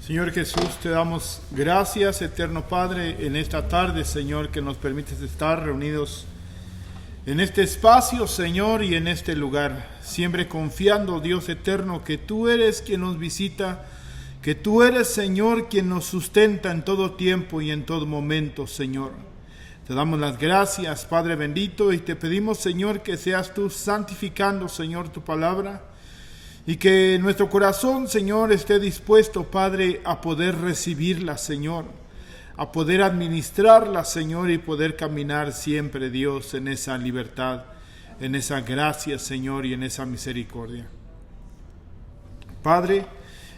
Señor Jesús, te damos gracias, eterno Padre, en esta tarde, Señor, que nos permites estar reunidos en este espacio, Señor, y en este lugar, siempre confiando, Dios eterno, que tú eres quien nos visita, que tú eres, Señor, quien nos sustenta en todo tiempo y en todo momento, Señor. Te damos las gracias, Padre bendito, y te pedimos, Señor, que seas tú santificando, Señor, tu palabra, y que nuestro corazón, Señor, esté dispuesto, Padre, a poder recibirla, Señor, a poder administrarla, Señor, y poder caminar siempre, Dios, en esa libertad, en esa gracia, Señor, y en esa misericordia. Padre,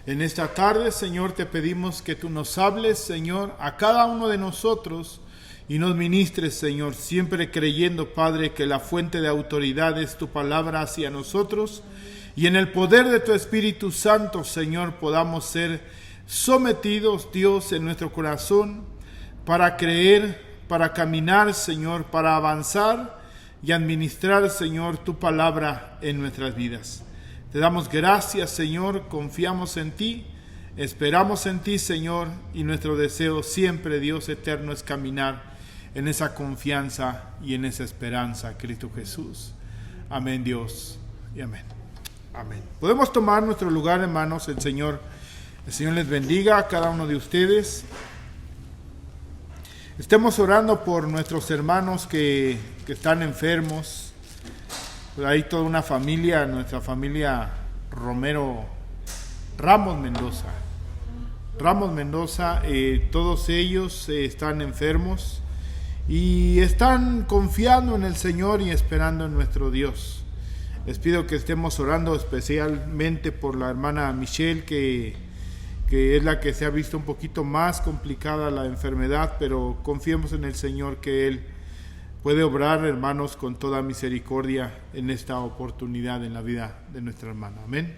en esta tarde, Señor, te pedimos que tú nos hables, Señor, a cada uno de nosotros y nos ministres, Señor, siempre creyendo, Padre, que la fuente de autoridad es tu palabra hacia nosotros. Y en el poder de tu Espíritu Santo, Señor, podamos ser sometidos, Dios, en nuestro corazón para creer, para caminar, Señor, para avanzar y administrar, Señor, tu palabra en nuestras vidas. Te damos gracias, Señor, confiamos en ti, esperamos en ti, Señor, y nuestro deseo siempre, Dios eterno, es caminar en esa confianza y en esa esperanza, Cristo Jesús. Amén, Dios, y amén. Amén. Podemos tomar nuestro lugar, hermanos. El Señor les bendiga a cada uno de ustedes. Estemos orando por nuestros hermanos que están enfermos. Hay toda una familia, nuestra familia Ramos Mendoza, todos ellos están enfermos y están confiando en el Señor y esperando en nuestro Dios. Les pido que estemos orando especialmente por la hermana Michelle, que es la que se ha visto un poquito más complicada la enfermedad, pero confiemos en el Señor que Él puede obrar, hermanos, con toda misericordia en esta oportunidad en la vida de nuestra hermana. Amén.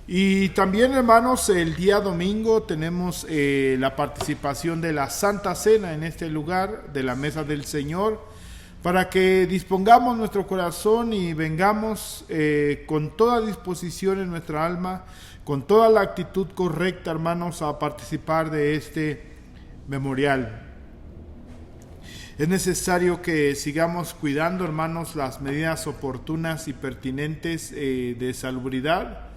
Y también, hermanos, el día domingo tenemos la participación de la Santa Cena en este lugar, de la Mesa del Señor, para que dispongamos nuestro corazón y vengamos con toda disposición en nuestra alma, con toda la actitud correcta, hermanos, a participar de este memorial. Es necesario que sigamos cuidando, hermanos, las medidas oportunas y pertinentes de salubridad,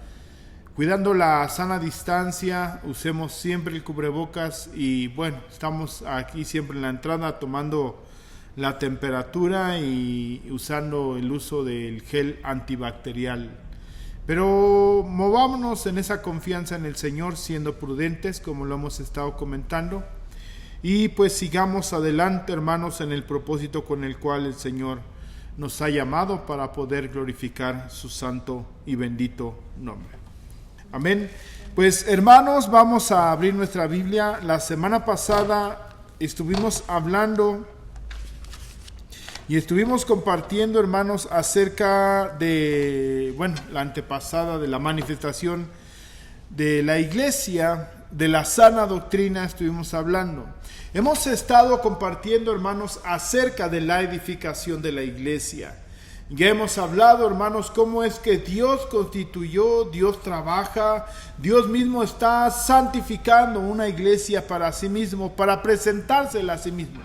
cuidando la sana distancia, usemos siempre el cubrebocas y bueno, estamos aquí siempre en la entrada tomando la temperatura y usando el uso del gel antibacterial. Pero movámonos en esa confianza en el Señor, siendo prudentes, como lo hemos estado comentando, y pues sigamos adelante, hermanos, en el propósito con el cual el Señor nos ha llamado para poder glorificar su santo y bendito nombre. Amén. Pues, hermanos, vamos a abrir nuestra Biblia. La semana pasada estuvimos hablando y estuvimos compartiendo, hermanos, acerca de, la antepasada de la manifestación de la iglesia, de la sana doctrina estuvimos hablando. Hemos estado compartiendo, hermanos, acerca de la edificación de la iglesia. Ya hemos hablado, hermanos, cómo es que Dios constituyó, Dios trabaja, Dios mismo está santificando una iglesia para sí mismo, para presentársela a sí mismo.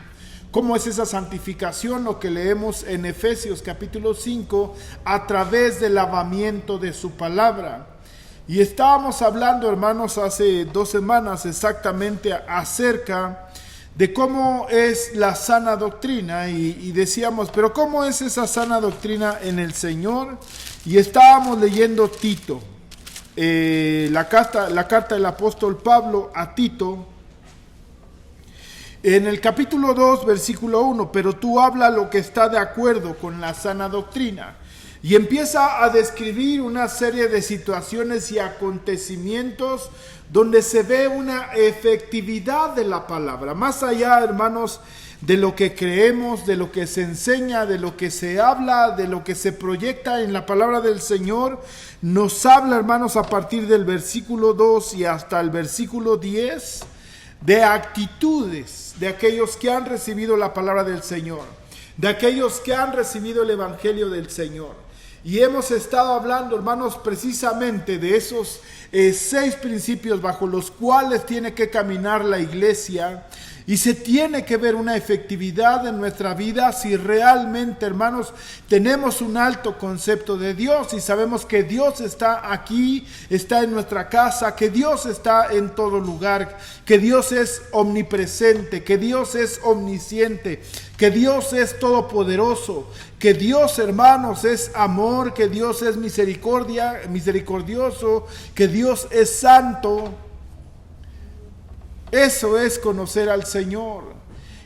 ¿Cómo es esa santificación? Lo que leemos en Efesios capítulo 5 a través del lavamiento de su palabra. Y estábamos hablando, hermanos, hace 2 semanas exactamente acerca de cómo es la sana doctrina y decíamos, pero ¿cómo es esa sana doctrina en el Señor? Y estábamos leyendo Tito, la carta del apóstol Pablo a Tito, en el capítulo 2, versículo 1, pero tú habla lo que está de acuerdo con la sana doctrina. Y empieza a describir una serie de situaciones y acontecimientos donde se ve una efectividad de la palabra. Más allá, hermanos, de lo que creemos, de lo que se enseña, de lo que se habla, de lo que se proyecta en la palabra del Señor, nos habla, hermanos, a partir del versículo 2 y hasta el versículo 10, de actitudes de aquellos que han recibido la palabra del Señor, de aquellos que han recibido el evangelio del Señor. Y hemos estado hablando, hermanos, precisamente de esos 6 principios bajo los cuales tiene que caminar la iglesia. Y se tiene que ver una efectividad en nuestra vida si realmente, hermanos, tenemos un alto concepto de Dios y sabemos que Dios está aquí, está en nuestra casa, que Dios está en todo lugar, que Dios es omnipresente, que Dios es omnisciente, que Dios es todopoderoso, que Dios, hermanos, es amor, que Dios es misericordioso, que Dios es santo. Eso es conocer al Señor.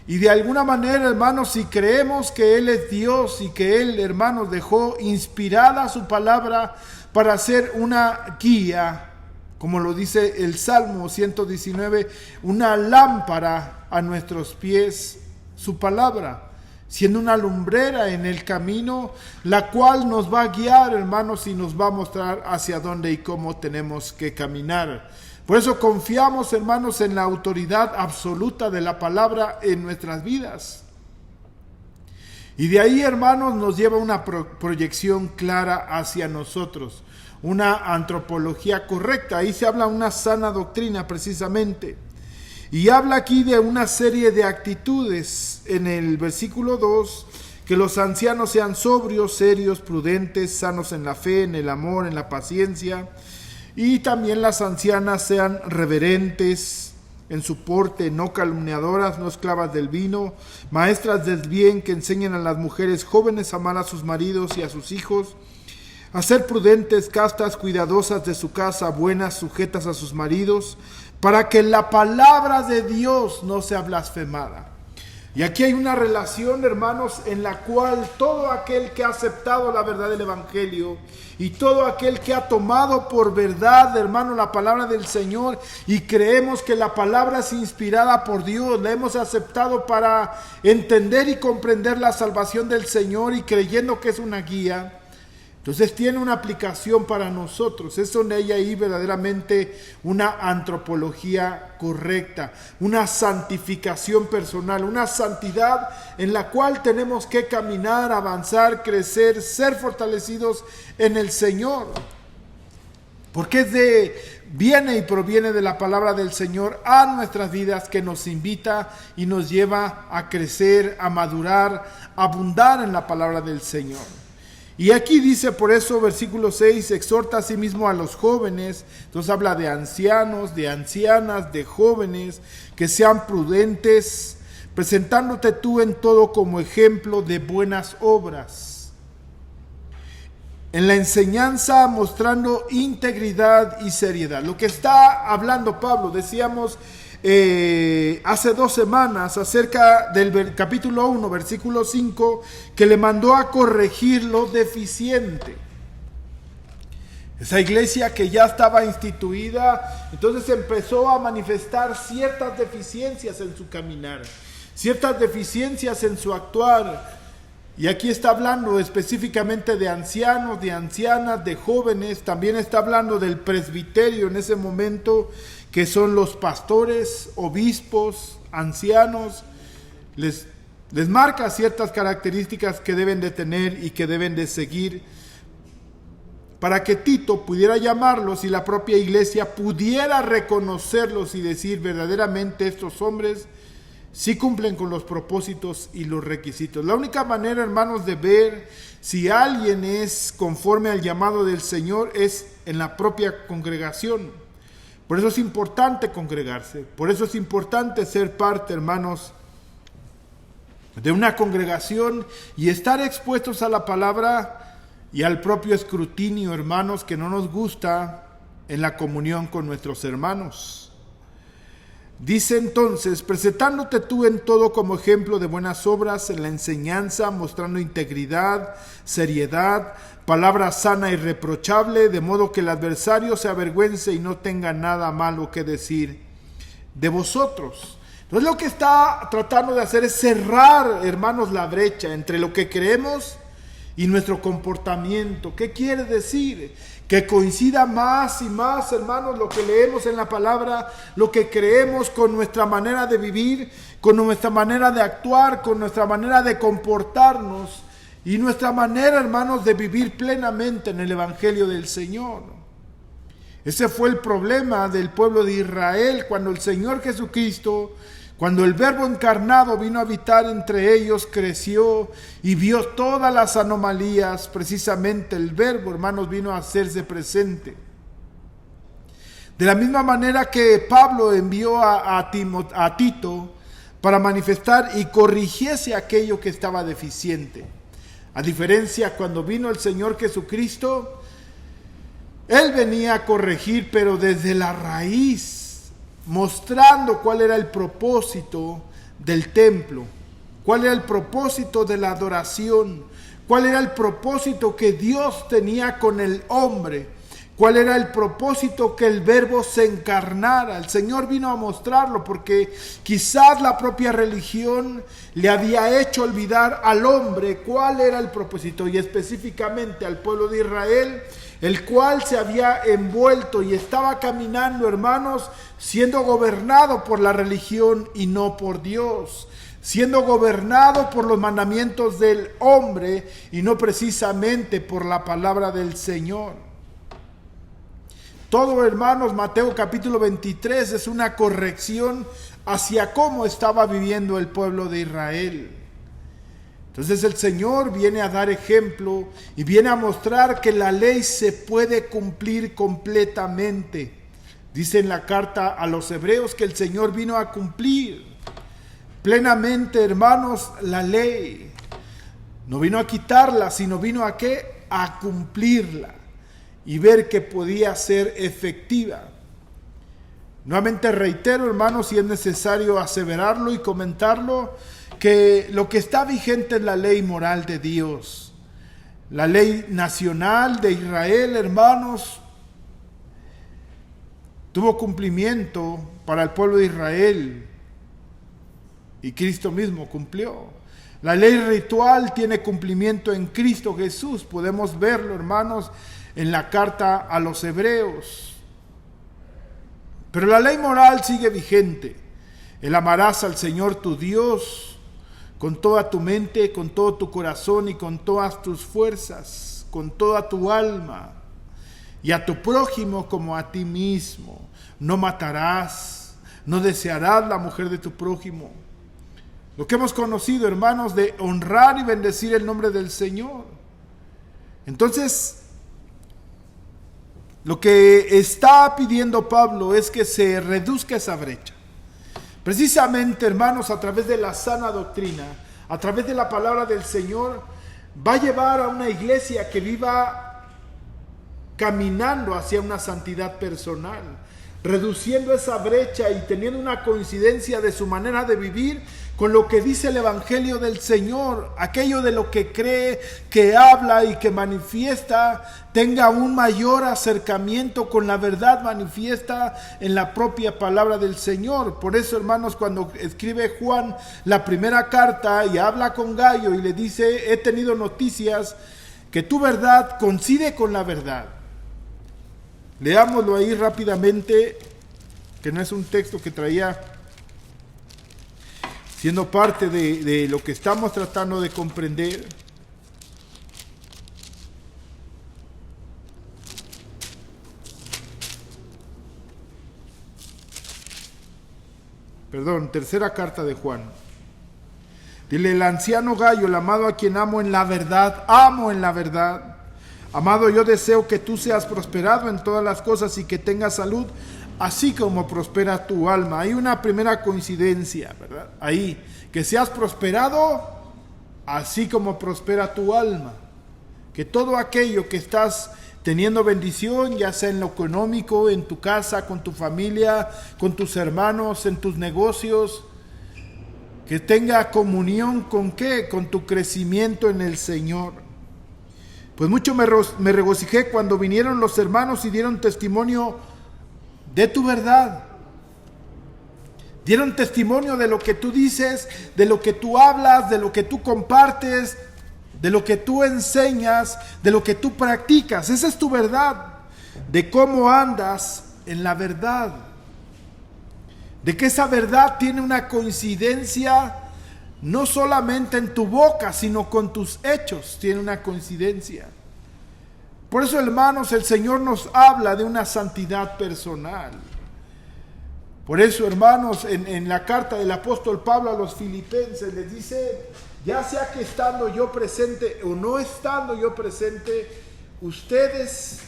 Y de alguna manera, hermanos, si creemos que Él es Dios y que Él, hermanos, dejó inspirada su palabra para ser una guía, como lo dice el Salmo 119, una lámpara a nuestros pies, su palabra, siendo una lumbrera en el camino, la cual nos va a guiar, hermanos, y nos va a mostrar hacia dónde y cómo tenemos que caminar. Por eso confiamos, hermanos, en la autoridad absoluta de la palabra en nuestras vidas. Y de ahí, hermanos, nos lleva una proyección clara hacia nosotros, una antropología correcta. Ahí se habla una sana doctrina precisamente. Y habla aquí de una serie de actitudes en el versículo 2, que los ancianos sean sobrios, serios, prudentes, sanos en la fe, en el amor, en la paciencia. Y también las ancianas sean reverentes en su porte, no calumniadoras, no esclavas del vino, maestras del bien, que enseñen a las mujeres jóvenes a amar a sus maridos y a sus hijos, a ser prudentes, castas, cuidadosas de su casa, buenas, sujetas a sus maridos, para que la palabra de Dios no sea blasfemada. Y aquí hay una relación, hermanos, en la cual todo aquel que ha aceptado la verdad del Evangelio y todo aquel que ha tomado por verdad, hermano, la palabra del Señor, y creemos que la palabra es inspirada por Dios, la hemos aceptado para entender y comprender la salvación del Señor y creyendo que es una guía, entonces tiene una aplicación para nosotros. Es donde hay ahí verdaderamente una antropología correcta, una santificación personal, una santidad en la cual tenemos que caminar, avanzar, crecer, ser fortalecidos en el Señor. Porque viene y proviene de la palabra del Señor a nuestras vidas, que nos invita y nos lleva a crecer, a madurar, a abundar en la palabra del Señor. Y aquí dice, por eso, versículo 6, exhorta a sí mismo a los jóvenes. Entonces habla de ancianos, de ancianas, de jóvenes, que sean prudentes, presentándote tú en todo como ejemplo de buenas obras. En la enseñanza mostrando integridad y seriedad. Lo que está hablando Pablo, decíamos hace 2 semanas acerca del capítulo 1, versículo 5, que le mandó a corregir lo deficiente. Esa iglesia que ya estaba instituida, entonces empezó a manifestar ciertas deficiencias en su caminar, ciertas deficiencias en su actuar. Y aquí está hablando específicamente de ancianos, de ancianas, de jóvenes. También está hablando del presbiterio en ese momento, que son los pastores, obispos, ancianos. Les marca ciertas características que deben de tener y que deben de seguir, para que Tito pudiera llamarlos y la propia iglesia pudiera reconocerlos y decir, verdaderamente estos hombres sí cumplen con los propósitos y los requisitos. La única manera, hermanos, de ver si alguien es conforme al llamado del Señor es en la propia congregación. Por eso es importante congregarse, por eso es importante ser parte, hermanos, de una congregación y estar expuestos a la palabra y al propio escrutinio, hermanos, que no nos gusta en la comunión con nuestros hermanos. Dice entonces, presentándote tú en todo como ejemplo de buenas obras, en la enseñanza, mostrando integridad, seriedad, palabra sana y reprochable, de modo que el adversario se avergüence y no tenga nada malo que decir de vosotros. Entonces lo que está tratando de hacer es cerrar, hermanos, la brecha entre lo que creemos y nuestro comportamiento. ¿Qué quiere decir? Que coincida más y más, hermanos, lo que leemos en la palabra, lo que creemos con nuestra manera de vivir, con nuestra manera de actuar, con nuestra manera de comportarnos. y nuestra manera, hermanos, de vivir plenamente en el Evangelio del Señor. Ese fue el problema del pueblo de Israel cuando el Señor Jesucristo, cuando el Verbo encarnado vino a habitar entre ellos, creció y vio todas las anomalías. Precisamente el Verbo, hermanos, vino a hacerse presente. De la misma manera que Pablo envió a Tito para manifestar y corrigiese aquello que estaba deficiente. A diferencia, cuando vino el Señor Jesucristo, Él venía a corregir, pero desde la raíz, mostrando cuál era el propósito del templo, cuál era el propósito de la adoración, cuál era el propósito que Dios tenía con el hombre, cuál era el propósito que el Verbo se encarnara. El Señor vino a mostrarlo porque quizás la propia religión le había hecho olvidar al hombre cuál era el propósito, y específicamente al pueblo de Israel, el cual se había envuelto y estaba caminando, hermanos, siendo gobernado por la religión y no por Dios, siendo gobernado por los mandamientos del hombre y no precisamente por la palabra del Señor. Todo, hermanos, Mateo capítulo 23 es una corrección hacia cómo estaba viviendo el pueblo de Israel. Entonces el Señor viene a dar ejemplo y viene a mostrar que la ley se puede cumplir completamente. Dice en la carta a los Hebreos que el Señor vino a cumplir plenamente, hermanos, la ley. No vino a quitarla, sino vino a ¿qué? A cumplirla y ver que podía ser efectiva. Nuevamente reitero, hermanos, si es necesario aseverarlo y comentarlo, que lo que está vigente es la ley moral de Dios. La ley nacional de Israel, hermanos, tuvo cumplimiento para el pueblo de Israel y Cristo mismo cumplió. La ley ritual tiene cumplimiento en Cristo Jesús. Podemos verlo, hermanos, en la carta a los Hebreos. Pero la ley moral sigue vigente. El amarás al Señor tu Dios con toda tu mente, con todo tu corazón y con todas tus fuerzas, con toda tu alma, y a tu prójimo como a ti mismo. No matarás, no desearás la mujer de tu prójimo. Lo que hemos conocido, hermanos, de honrar y bendecir el nombre del Señor. Entonces, lo que está pidiendo Pablo es que se reduzca esa brecha. Precisamente, hermanos, a través de la sana doctrina, a través de la palabra del Señor, va a llevar a una iglesia que viva caminando hacia una santidad personal, reduciendo esa brecha y teniendo una coincidencia de su manera de vivir con lo que dice el Evangelio del Señor. Aquello de lo que cree, que habla y que manifiesta, tenga un mayor acercamiento con la verdad manifiesta en la propia palabra del Señor. Por eso, hermanos, cuando escribe Juan la primera carta y habla con Gallo y le dice: he tenido noticias que tu verdad coincide con la verdad. Leámoslo ahí rápidamente, que no es un texto que traía siendo parte de lo que estamos tratando de comprender. Tercera carta de Juan. Dile: el anciano Gallo, el amado a quien amo en la verdad, amado, yo deseo que tú seas prosperado en todas las cosas y que tengas salud, así como prospera tu alma. Hay una primera coincidencia, ¿verdad? Ahí, que seas prosperado, así como prospera tu alma. Que todo aquello que estás teniendo bendición, ya sea en lo económico, en tu casa, con tu familia, con tus hermanos, en tus negocios, que tenga comunión con ¿qué? Con tu crecimiento en el Señor. Pues mucho me regocijé cuando vinieron los hermanos y dieron testimonio de tu verdad. Dieron testimonio de lo que tú dices, de lo que tú hablas, de lo que tú compartes, de lo que tú enseñas, de lo que tú practicas. Esa es tu verdad, de cómo andas en la verdad, de que esa verdad tiene una coincidencia no solamente en tu boca, sino con tus hechos, tiene una coincidencia. Por eso, hermanos, el Señor nos habla de una santidad personal. Por eso, hermanos, en la carta del apóstol Pablo a los filipenses les dice, ya sea que estando yo presente o no estando yo presente, ustedes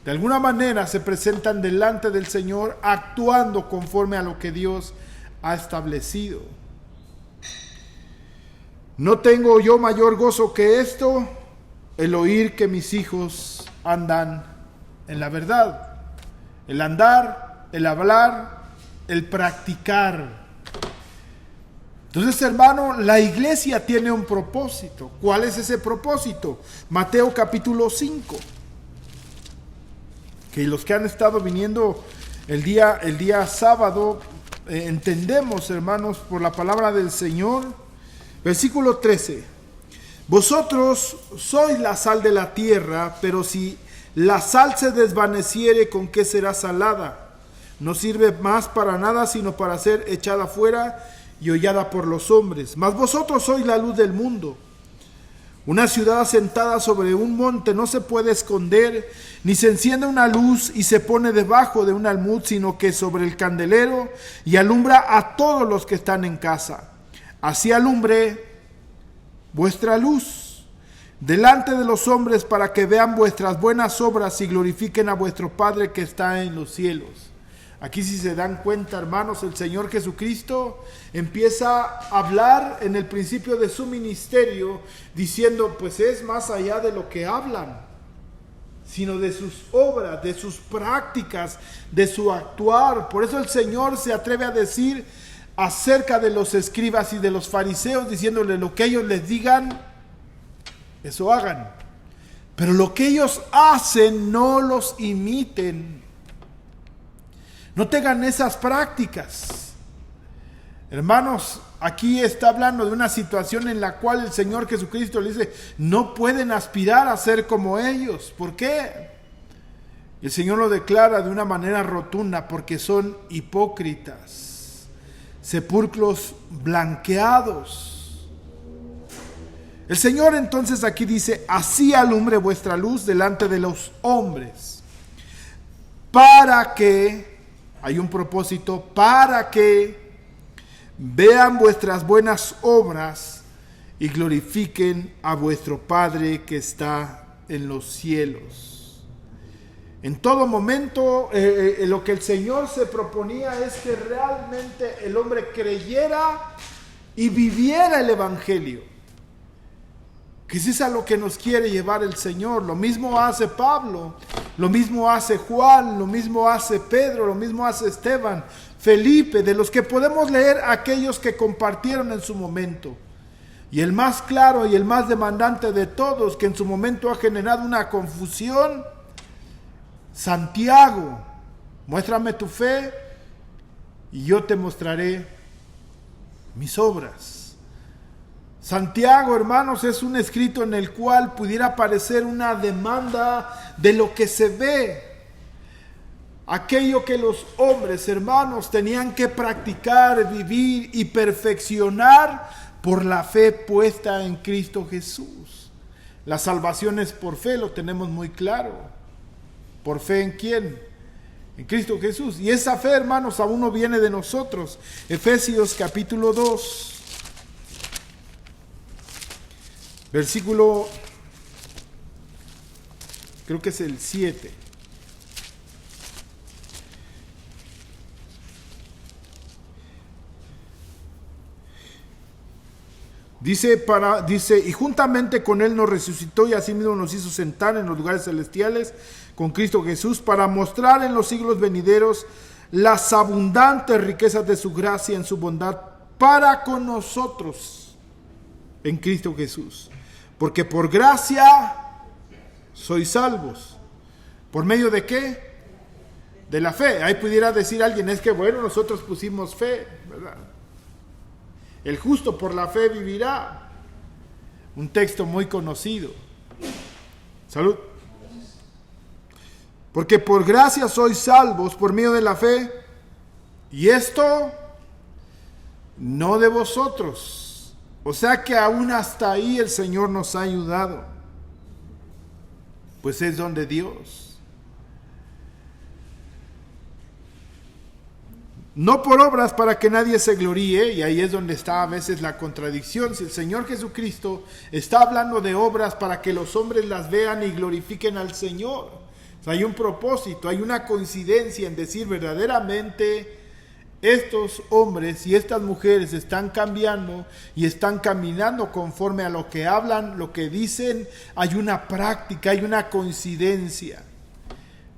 de alguna manera se presentan delante del Señor actuando conforme a lo que Dios ha establecido. No tengo yo mayor gozo que esto, el oír que mis hijos andan en la verdad. El andar, el hablar, el practicar. Entonces, hermano, la iglesia tiene un propósito. ¿Cuál es ese propósito? Mateo capítulo 5. Que los que han estado viniendo el día sábado, entendemos, hermanos, por la palabra del Señor. Versículo 13. Vosotros sois la sal de la tierra, pero si la sal se desvaneciere, ¿con qué será salada? No sirve más para nada, sino para ser echada fuera y hollada por los hombres. Mas vosotros sois la luz del mundo. Una ciudad asentada sobre un monte no se puede esconder, ni se enciende una luz y se pone debajo de un almud, sino que sobre el candelero, y alumbra a todos los que están en casa. Así alumbre vuestra luz delante de los hombres, para que vean vuestras buenas obras y glorifiquen a vuestro Padre que está en los cielos. Aquí, si se dan cuenta, hermanos, el Señor Jesucristo empieza a hablar en el principio de su ministerio diciendo, pues es más allá de lo que hablan, sino de sus obras, de sus prácticas, de su actuar. Por eso el Señor se atreve a decir acerca de los escribas y de los fariseos, diciéndole, lo que ellos les digan, eso hagan, pero lo que ellos hacen no los imiten. No tengan esas prácticas. Hermanos, aquí está hablando de una situación en la cual el Señor Jesucristo le dice, no pueden aspirar a ser como ellos. ¿Por qué? El Señor lo declara de una manera rotunda, porque son hipócritas, sepulcros blanqueados. El Señor entonces aquí dice, así alumbre vuestra luz delante de los hombres, para que, hay un propósito, para que vean vuestras buenas obras y glorifiquen a vuestro Padre que está en los cielos. En todo momento, lo que el Señor se proponía es que realmente el hombre creyera y viviera el Evangelio. Que es a lo que nos quiere llevar el Señor. Lo mismo hace Pablo, lo mismo hace Juan, lo mismo hace Pedro, lo mismo hace Esteban, Felipe, de los que podemos leer aquellos que compartieron en su momento. Y el más claro y el más demandante de todos, que en su momento ha generado una confusión, Santiago. Muéstrame tu fe y yo te mostraré mis obras. Santiago, hermanos, es un escrito en el cual pudiera parecer una demanda de lo que se ve. Aquello que los hombres, hermanos, tenían que practicar, vivir y perfeccionar por la fe puesta en Cristo Jesús. La salvación es por fe, lo tenemos muy claro. ¿Por fe en quién? En Cristo Jesús. Y esa fe, hermanos, aún no viene de nosotros. Efesios capítulo 2. Versículo, creo que es el 7. Dice, y juntamente con Él nos resucitó y asimismo nos hizo sentar en los lugares celestiales con Cristo Jesús, para mostrar en los siglos venideros las abundantes riquezas de su gracia en su bondad para con nosotros en Cristo Jesús. Porque por gracia sois salvos. ¿Por medio de qué? De la fe. Ahí pudiera decir alguien, es que bueno, nosotros pusimos fe, ¿verdad? El justo por la fe vivirá. Un texto muy conocido. Salud. Porque por gracia sois salvos por medio de la fe. Y esto no de vosotros. O sea que aún hasta ahí el Señor nos ha ayudado, pues es don de Dios. No por obras para que nadie se gloríe, y ahí es donde está a veces la contradicción. Si el Señor Jesucristo está hablando de obras para que los hombres las vean y glorifiquen al Señor, o sea, hay un propósito, hay una coincidencia en decir verdaderamente estos hombres y estas mujeres están cambiando y están caminando conforme a lo que hablan, lo que dicen. Hay una práctica, hay una coincidencia.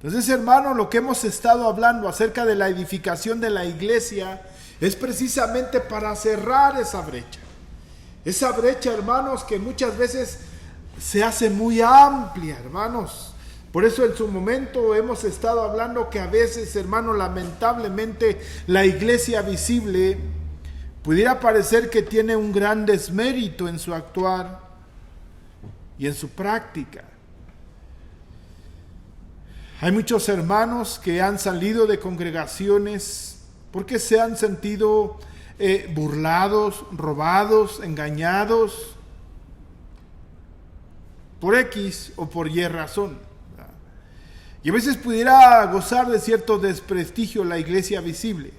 Entonces, hermanos, lo que hemos estado hablando acerca de la edificación de la iglesia es precisamente para cerrar esa brecha. Esa brecha, hermanos, que muchas veces se hace muy amplia, hermanos. Por eso en su momento hemos estado hablando que a veces, hermanos, lamentablemente la iglesia visible pudiera parecer que tiene un gran desmérito en su actuar y en su práctica. Hay muchos hermanos que han salido de congregaciones porque se han sentido burlados, robados, engañados por X o por Y razón. Y a veces pudiera gozar de cierto desprestigio la iglesia visible.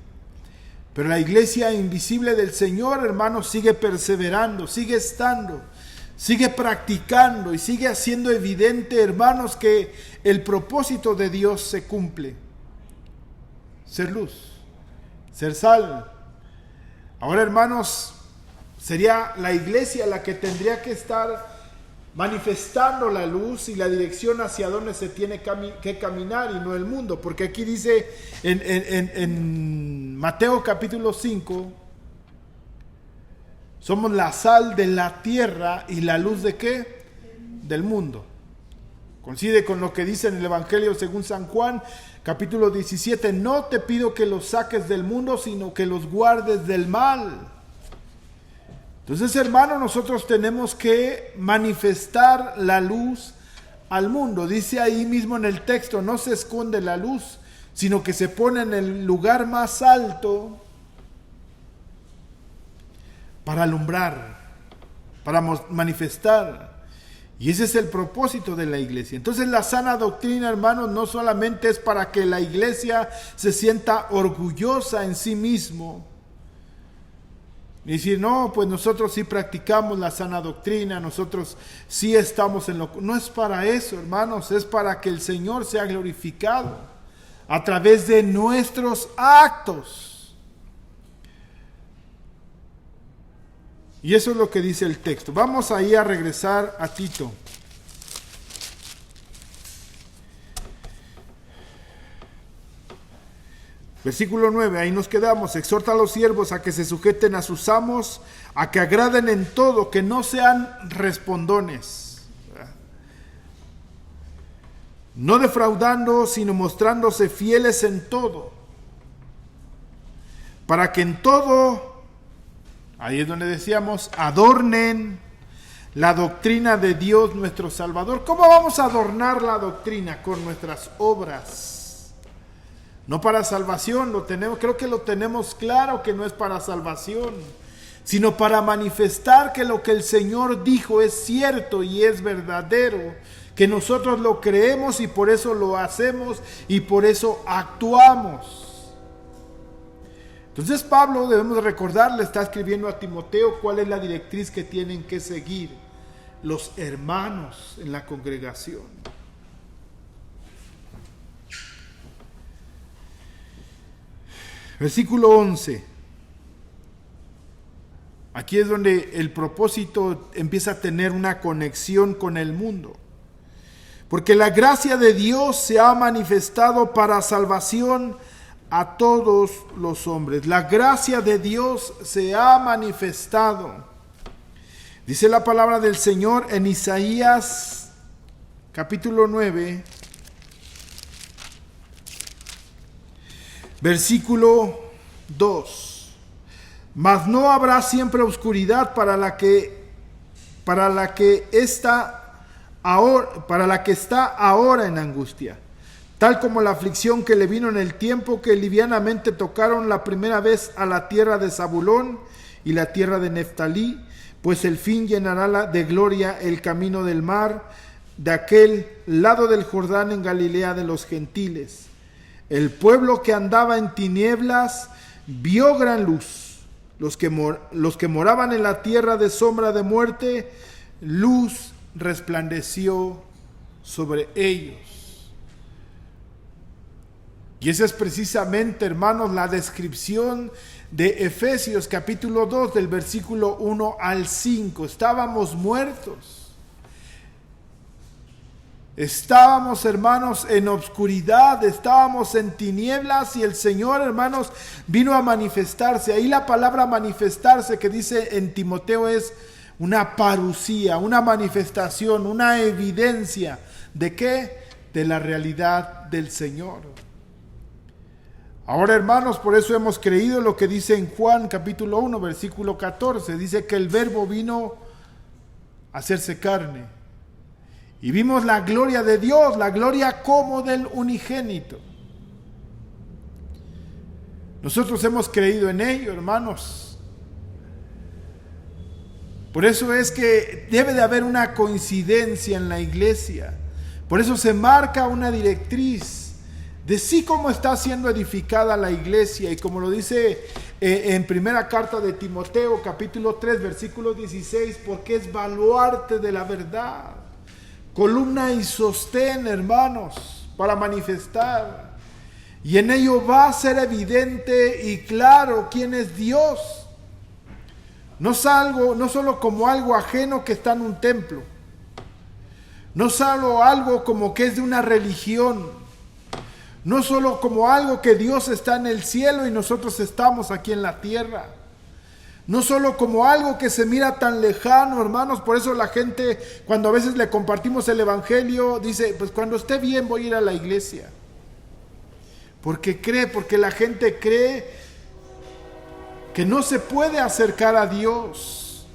Pero la iglesia invisible del Señor, hermanos, sigue perseverando, sigue estando, sigue practicando y sigue haciendo evidente, hermanos, que el propósito de Dios se cumple. Ser luz, ser sal. Ahora, hermanos, sería la iglesia la que tendría que estar manifestando la luz y la dirección hacia donde se tiene que caminar y no el mundo. Porque aquí dice en Mateo capítulo 5, somos la sal de la tierra y la luz ¿de qué? Del mundo. Coincide con lo que dice en el Evangelio según San Juan, capítulo 17, no te pido que los saques del mundo, sino que los guardes del mal. Entonces, hermanos, nosotros tenemos que manifestar la luz al mundo. Dice ahí mismo en el texto, no se esconde la luz, sino que se pone en el lugar más alto para alumbrar, para manifestar. Y ese es el propósito de la iglesia. Entonces, la sana doctrina, hermanos, no solamente es para que la iglesia se sienta orgullosa en sí mismo, y decir, no, pues nosotros sí practicamos la sana doctrina, nosotros sí estamos en lo... No es para eso, hermanos, es para que el Señor sea glorificado a través de nuestros actos. Y eso es lo que dice el texto. Vamos ahí a regresar a Tito. Versículo 9, ahí nos quedamos. Exhorta a los siervos a que se sujeten a sus amos, a que agraden en todo, que no sean respondones. No defraudando, sino mostrándose fieles en todo. Para que en todo, ahí es donde decíamos, adornen la doctrina de Dios nuestro Salvador. ¿Cómo vamos a adornar la doctrina? Con nuestras obras. No para salvación, creo que lo tenemos claro que no es para salvación, sino para manifestar que lo que el Señor dijo es cierto y es verdadero, que nosotros lo creemos y por eso lo hacemos y por eso actuamos. Entonces Pablo, debemos recordar, le está escribiendo a Timoteo cuál es la directriz que tienen que seguir los hermanos en la congregación. Versículo 11. Aquí es donde el propósito empieza a tener una conexión con el mundo. Porque la gracia de Dios se ha manifestado para salvación a todos los hombres. La gracia de Dios se ha manifestado. Dice la palabra del Señor en Isaías capítulo 9. Versículo 2. Mas no habrá siempre oscuridad para la que está ahora en angustia, tal como la aflicción que le vino en el tiempo que livianamente tocaron la primera vez a la tierra de Zabulón y la tierra de Neftalí, pues el fin llenará de gloria el camino del mar, de aquel lado del Jordán en Galilea de los gentiles. El pueblo que andaba en tinieblas vio gran luz. Los que moraban en la tierra de sombra de muerte, luz resplandeció sobre ellos. Y esa es precisamente, hermanos, la descripción de Efesios capítulo 2 del versículo 1 al 5. Estábamos muertos. Estábamos, hermanos, en obscuridad, estábamos en tinieblas y el Señor, hermanos, vino a manifestarse. Ahí la palabra manifestarse que dice en Timoteo es una parusía, una manifestación, una evidencia. ¿De qué? De la realidad del Señor. Ahora, hermanos, por eso hemos creído lo que dice en Juan capítulo 1, versículo 14. Dice que el Verbo vino a hacerse carne. Y vimos la gloria de Dios, la gloria como del unigénito. Nosotros hemos creído en ello, hermanos. Por eso es que debe de haber una coincidencia en la iglesia. Por eso se marca una directriz de sí cómo está siendo edificada la iglesia. Y como lo dice en primera carta de Timoteo, capítulo 3, versículo 16, porque es baluarte de la verdad. Columna y sostén, hermanos, para manifestar. Y en ello va a ser evidente y claro quién es Dios. No solo como algo ajeno que está en un templo. No solo algo como que es de una religión. No solo como algo que Dios está en el cielo y nosotros estamos aquí en la tierra. No solo como algo que se mira tan lejano, hermanos. Por eso la gente, cuando a veces le compartimos el evangelio, dice, pues cuando esté bien voy a ir a la iglesia. Porque la gente cree que no se puede acercar a Dios.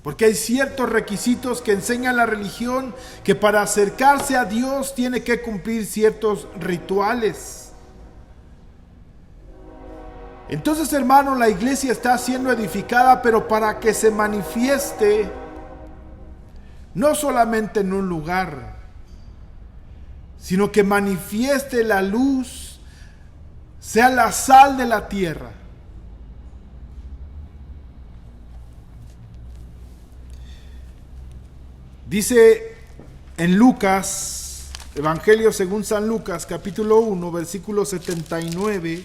Porque hay ciertos requisitos que enseña la religión, que para acercarse a Dios tiene que cumplir ciertos rituales. Entonces, hermano, la iglesia está siendo edificada, pero para que se manifieste, no solamente en un lugar, sino que manifieste la luz, sea la sal de la tierra. Dice en Lucas, Evangelio según San Lucas, capítulo 1, versículo 79,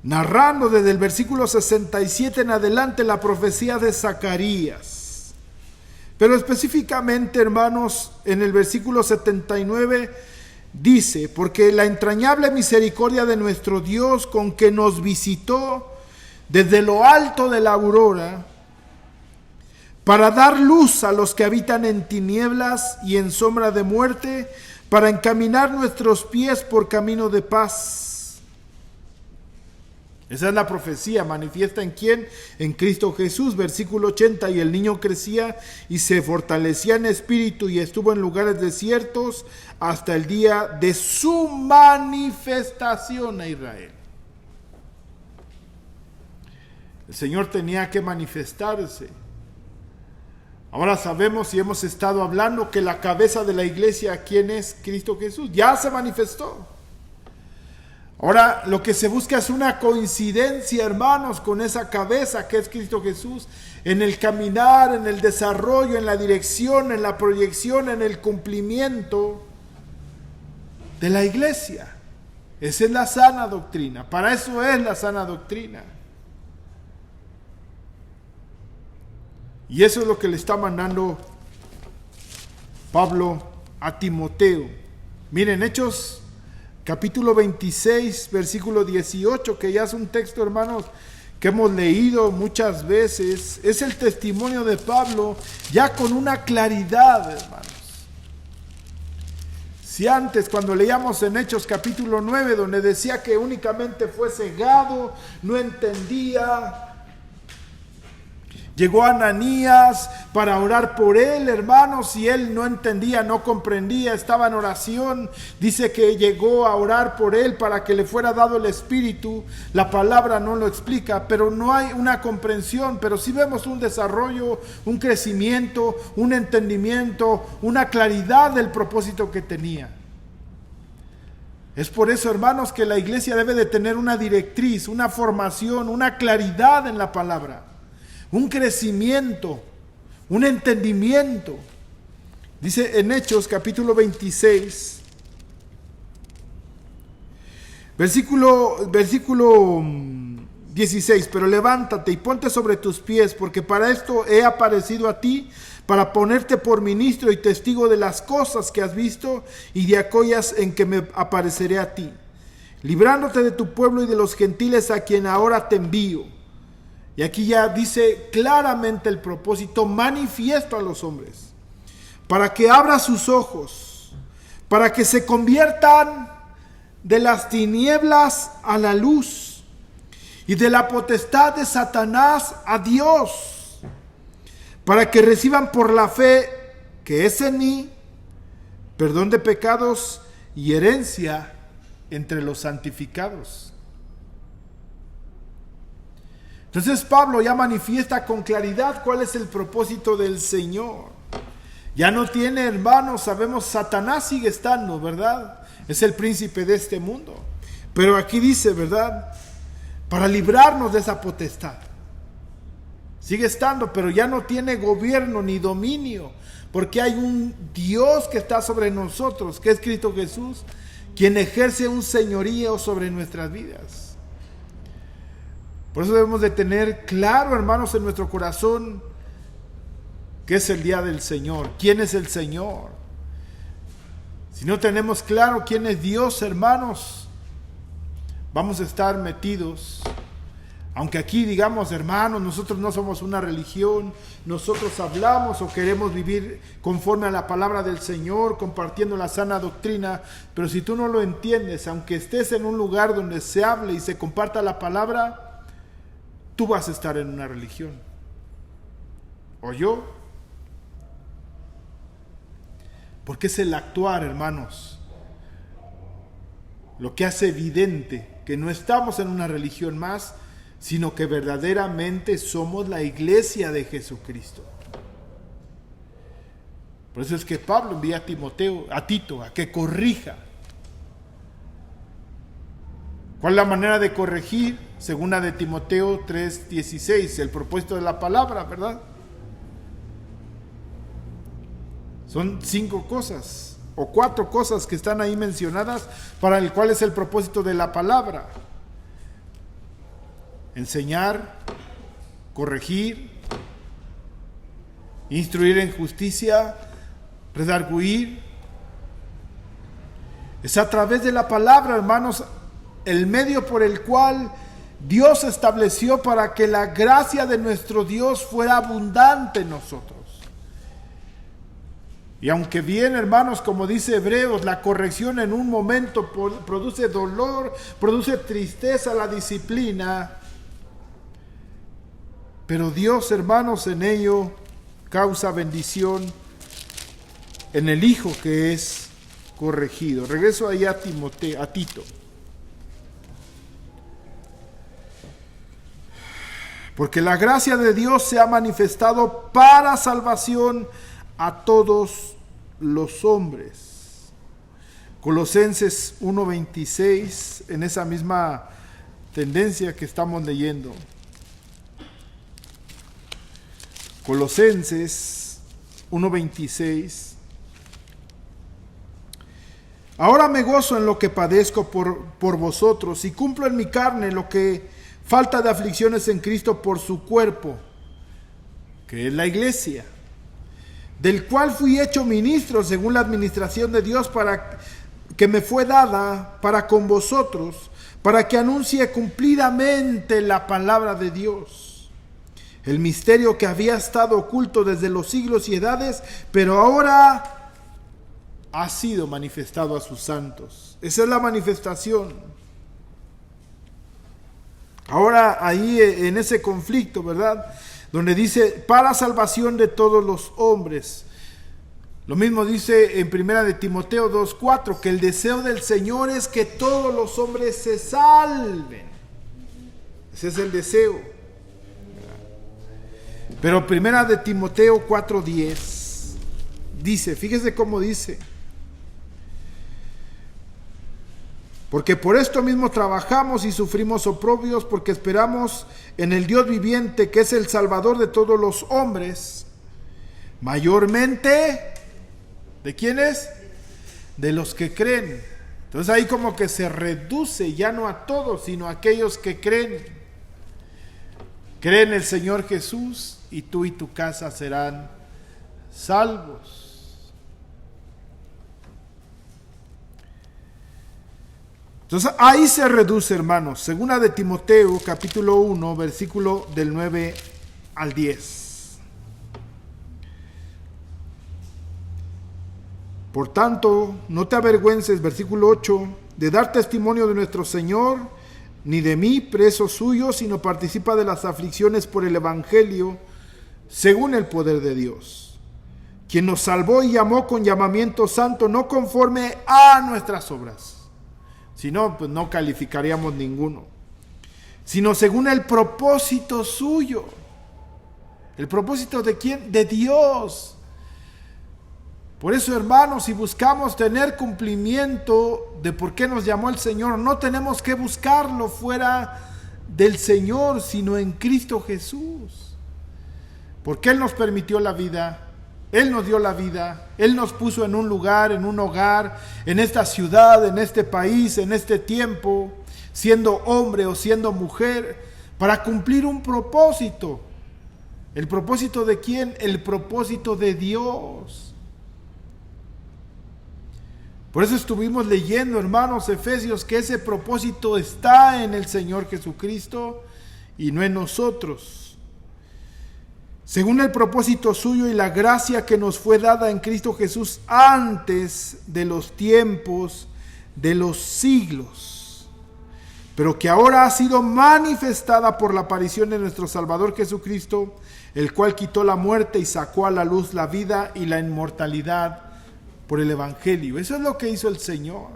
narrando desde el versículo 67 en adelante la profecía de Zacarías. Pero específicamente, hermanos, en el versículo 79 dice, porque la entrañable misericordia de nuestro Dios con que nos visitó desde lo alto de la aurora, para dar luz a los que habitan en tinieblas y en sombra de muerte, para encaminar nuestros pies por camino de paz. Esa es la profecía, manifiesta en quién, en Cristo Jesús, versículo 80, y el niño crecía y se fortalecía en espíritu y estuvo en lugares desiertos hasta el día de su manifestación a Israel. El Señor tenía que manifestarse. Ahora sabemos y hemos estado hablando que la cabeza de la iglesia, ¿quién es? Cristo Jesús, ya se manifestó. Ahora lo que se busca es una coincidencia, hermanos, con esa cabeza que es Cristo Jesús, en el caminar, en el desarrollo, en la dirección, en la proyección, en el cumplimiento de la iglesia. Esa es la sana doctrina, para eso es la sana doctrina. Y eso es lo que le está mandando Pablo a Timoteo. Miren, Hechos capítulo 26, versículo 18, que ya es un texto, hermanos, que hemos leído muchas veces. Es el testimonio de Pablo ya con una claridad, hermanos. Si antes, cuando leíamos en Hechos capítulo 9, donde decía que únicamente fue cegado, no entendía, Llegó Ananías para orar por él, hermanos, y él no entendía, no comprendía, estaba en oración. Dice que llegó a orar por él para que le fuera dado el Espíritu. La palabra no lo explica, pero no hay una comprensión, pero sí vemos un desarrollo, un crecimiento, un entendimiento, una claridad del propósito que tenía. Es por eso, hermanos, que la iglesia debe de tener una directriz, una formación, una claridad en la palabra, un crecimiento, un entendimiento. Dice en Hechos capítulo 26, versículo 16, pero levántate y ponte sobre tus pies, porque para esto he aparecido a ti, para ponerte por ministro y testigo de las cosas que has visto y de aquellas en que me apareceré a ti, librándote de tu pueblo y de los gentiles a quien ahora te envío. Y aquí ya dice claramente el propósito manifiesto a los hombres, para que abra sus ojos, para que se conviertan de las tinieblas a la luz y de la potestad de Satanás a Dios, para que reciban por la fe que es en mí perdón de pecados y herencia entre los santificados. Entonces Pablo ya manifiesta con claridad cuál es el propósito del Señor. Ya no tiene, hermanos, sabemos, Satanás sigue estando, ¿verdad? Es el príncipe de este mundo. Pero aquí dice, ¿verdad? Para librarnos de esa potestad. Sigue estando, pero ya no tiene gobierno ni dominio, porque hay un Dios que está sobre nosotros, que es Cristo Jesús, quien ejerce un señorío sobre nuestras vidas. Por eso debemos de tener claro, hermanos, en nuestro corazón que es el día del Señor. ¿Quién es el Señor? Si no tenemos claro quién es Dios, hermanos, vamos a estar metidos. Aunque aquí digamos, hermanos, nosotros no somos una religión, nosotros hablamos o queremos vivir conforme a la palabra del Señor, compartiendo la sana doctrina, pero si tú no lo entiendes, aunque estés en un lugar donde se hable y se comparta la palabra, tú vas a estar en una religión. ¿O yo? Porque es el actuar, hermanos, lo que hace evidente que no estamos en una religión más, sino que verdaderamente somos la iglesia de Jesucristo. Por eso es que Pablo envía a Tito, a que corrija. ¿Cuál es la manera de corregir? Segunda de Timoteo 3:16, el propósito de la palabra, ¿verdad? Son 5 cosas o 4 cosas que están ahí mencionadas para el cual es el propósito de la palabra. Enseñar, corregir, instruir en justicia, redarguir. Es a través de la palabra, hermanos, el medio por el cual Dios estableció para que la gracia de nuestro Dios fuera abundante en nosotros. Y aunque bien, hermanos, como dice Hebreos, la corrección en un momento produce dolor, produce tristeza, la disciplina, pero Dios, hermanos, en ello causa bendición en el Hijo que es corregido. Regreso ahí a Tito. Porque la gracia de Dios se ha manifestado para salvación a todos los hombres. Colosenses 1:26, en esa misma tendencia que estamos leyendo. Colosenses 1:26. Ahora me gozo en lo que padezco por vosotros y cumplo en mi carne lo que falta de aflicciones en Cristo por su cuerpo, que es la iglesia, del cual fui hecho ministro según la administración de Dios para que me fue dada para con vosotros, para que anuncie cumplidamente la palabra de Dios. El misterio que había estado oculto desde los siglos y edades, pero ahora ha sido manifestado a sus santos. Esa es la manifestación. Ahora ahí en ese conflicto, ¿verdad? donde dice para salvación de todos los hombres. Lo mismo dice en 1 de Timoteo 2:4, que el deseo del Señor es que todos los hombres se salven. Ese es el deseo. Pero 1 de Timoteo 4:10 dice, fíjese cómo dice: porque por esto mismo trabajamos y sufrimos oprobios, porque esperamos en el Dios viviente, que es el Salvador de todos los hombres, mayormente, ¿de quiénes? De los que creen. Entonces ahí como que se reduce ya no a todos, sino a aquellos que creen. Creen en el Señor Jesús y tú y tu casa serán salvos. Entonces ahí se reduce, hermanos. Segunda de Timoteo, capítulo 1, versículo del 9 al 10. Por tanto, no te avergüences, versículo 8, de dar testimonio de nuestro Señor, ni de mí, preso suyo, sino participa de las aflicciones por el Evangelio, según el poder de Dios, quien nos salvó y llamó con llamamiento santo, no conforme a nuestras obras. Si no, pues no calificaríamos ninguno, sino según el propósito suyo. ¿El propósito de quién? De Dios. Por eso, hermanos, si buscamos tener cumplimiento de por qué nos llamó el Señor, no tenemos que buscarlo fuera del Señor, sino en Cristo Jesús. Porque Él nos permitió la vida, Él nos dio la vida, Él nos puso en un lugar, en un hogar, en esta ciudad, en este país, en este tiempo, siendo hombre o siendo mujer, para cumplir un propósito. ¿El propósito de quién? El propósito de Dios. Por eso estuvimos leyendo, hermanos, Efesios, que ese propósito está en el Señor Jesucristo y no en nosotros. Según el propósito suyo y la gracia que nos fue dada en Cristo Jesús antes de los tiempos de los siglos, pero que ahora ha sido manifestada por la aparición de nuestro Salvador Jesucristo, el cual quitó la muerte y sacó a la luz la vida y la inmortalidad por el Evangelio. Eso es lo que hizo el Señor.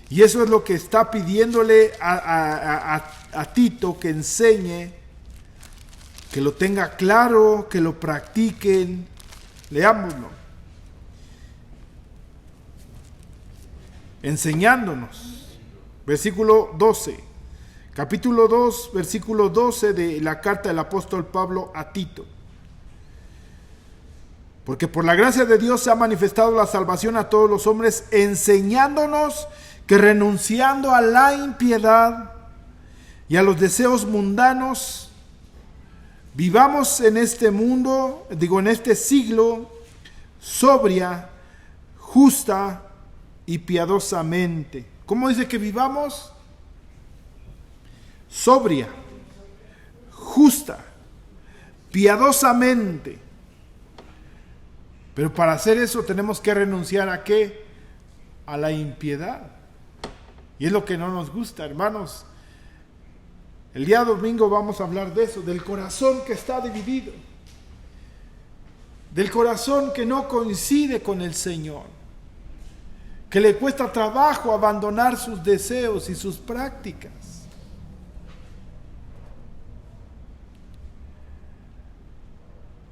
Y eso es lo que está pidiéndole a Tito que enseñe, que lo tenga claro, que lo practiquen. Leámoslo. Enseñándonos. Versículo 12. Capítulo 2, versículo 12 de la carta del apóstol Pablo a Tito. Porque por la gracia de Dios se ha manifestado la salvación a todos los hombres, enseñándonos que renunciando a la impiedad y a los deseos mundanos, vivamos en este mundo, en este siglo, sobria, justa y piadosamente. ¿Cómo dice que vivamos? Sobria, justa, piadosamente. Pero para hacer eso tenemos que renunciar ¿a qué? A la impiedad. Y es lo que no nos gusta, hermanos. El día domingo vamos a hablar de eso, del corazón que está dividido, del corazón que no coincide con el Señor, que le cuesta trabajo abandonar sus deseos y sus prácticas.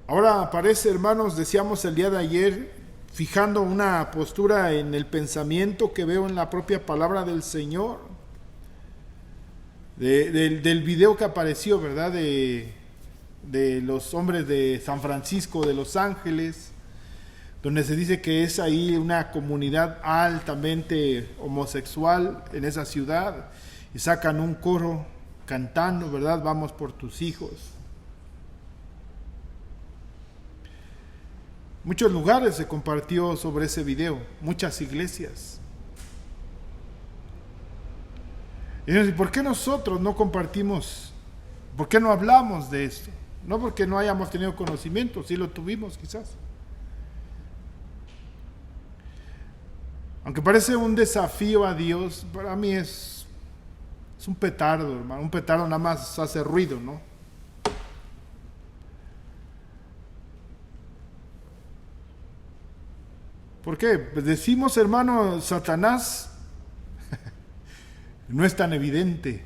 Ahora aparece, hermanos, decíamos el día de ayer, fijando una postura en el pensamiento que veo en la propia palabra del Señor, del video que apareció, ¿verdad? De los hombres de San Francisco de Los Ángeles, donde se dice que es ahí una comunidad altamente homosexual en esa ciudad, y sacan un coro cantando, ¿verdad? Vamos por tus hijos. Muchos lugares se compartió sobre ese video, muchas iglesias. Y ¿por qué nosotros no compartimos? ¿Por qué no hablamos de esto? No porque no hayamos tenido conocimiento, sí lo tuvimos quizás. Aunque parece un desafío a Dios, para mí es un petardo, hermano. Un petardo nada más hace ruido, ¿no? ¿Por qué? Pues decimos, hermano, Satanás no es tan evidente.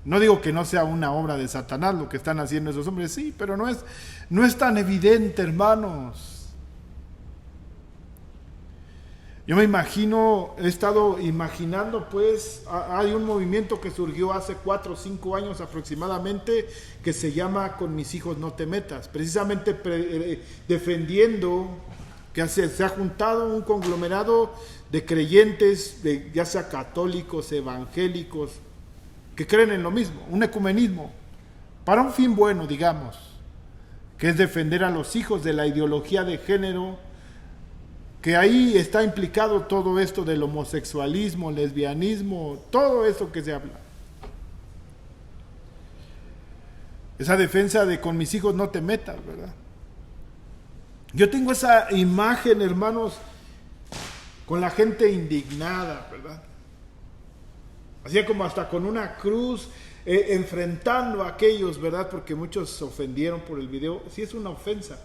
No digo que no sea una obra de Satanás lo que están haciendo esos hombres, sí, pero no es tan evidente, hermanos. Yo me imagino, he estado imaginando, pues, hay un movimiento que surgió hace 4 o 5 años aproximadamente, que se llama Con mis hijos no te metas, precisamente defendiendo que se ha juntado un conglomerado de creyentes, ya sea católicos, evangélicos, que creen en lo mismo, un ecumenismo, para un fin bueno, digamos, que es defender a los hijos de la ideología de género, que ahí está implicado todo esto del homosexualismo, lesbianismo, todo eso que se habla. Esa defensa de con mis hijos no te metas, ¿verdad? Yo tengo esa imagen, hermanos, con la gente indignada, ¿verdad? Así como hasta con una cruz, enfrentando a aquellos, ¿verdad? Porque muchos se ofendieron por el video. Sí, es una ofensa.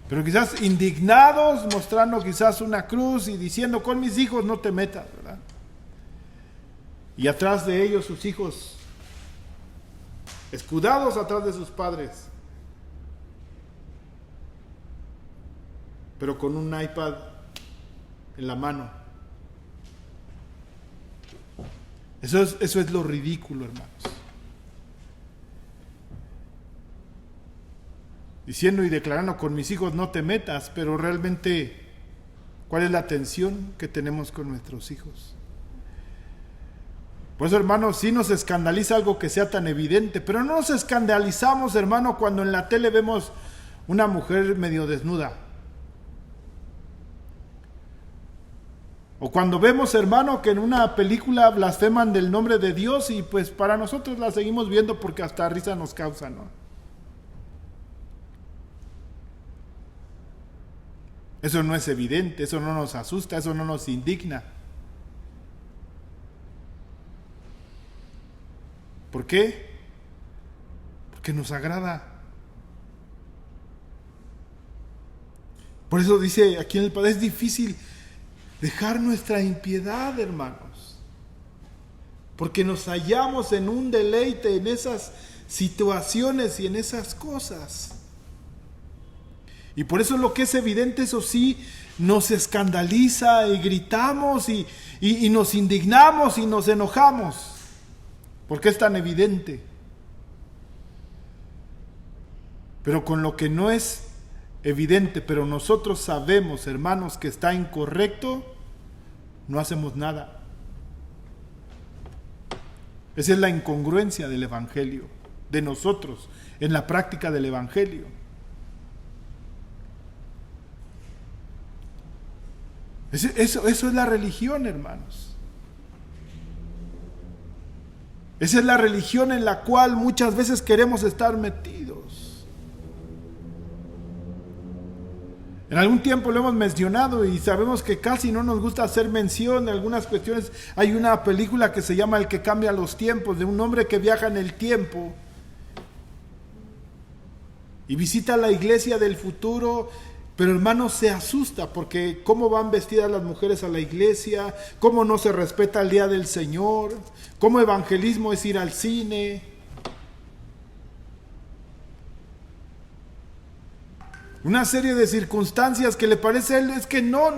Pero quizás indignados, mostrando quizás una cruz y diciendo, con mis hijos no te metas, ¿verdad? Y atrás de ellos sus hijos, escudados atrás de sus padres, pero con un iPad en la mano. Eso es lo ridículo, hermanos. Diciendo y declarando, con mis hijos no te metas, pero realmente, ¿cuál es la atención que tenemos con nuestros hijos? Por eso, hermanos, sí nos escandaliza algo que sea tan evidente, pero no nos escandalizamos, hermano, cuando en la tele vemos una mujer medio desnuda. O cuando vemos, hermano, que en una película blasfeman del nombre de Dios y pues para nosotros la seguimos viendo porque hasta risa nos causa, ¿no? Eso no es evidente, eso no nos asusta, eso no nos indigna. ¿Por qué? Porque nos agrada. Por eso dice aquí en el Padre, es difícil dejar nuestra impiedad, hermanos. Porque nos hallamos en un deleite en esas situaciones y en esas cosas. Y por eso lo que es evidente, eso sí, nos escandaliza y gritamos y nos indignamos y nos enojamos. Porque es tan evidente. Pero con lo que no es evidente, pero nosotros sabemos, hermanos, que está incorrecto, no hacemos nada. Esa es la incongruencia del Evangelio, de nosotros, en la práctica del Evangelio. Eso es la religión, hermanos. Esa es la religión en la cual muchas veces queremos estar metidos. En algún tiempo lo hemos mencionado y sabemos que casi no nos gusta hacer mención de algunas cuestiones. Hay una película que se llama El que cambia los tiempos, de un hombre que viaja en el tiempo y visita la iglesia del futuro. Pero hermano, se asusta porque cómo van vestidas las mujeres a la iglesia, cómo no se respeta el día del Señor, cómo evangelismo es ir al cine. Una serie de circunstancias que le parece a él es que no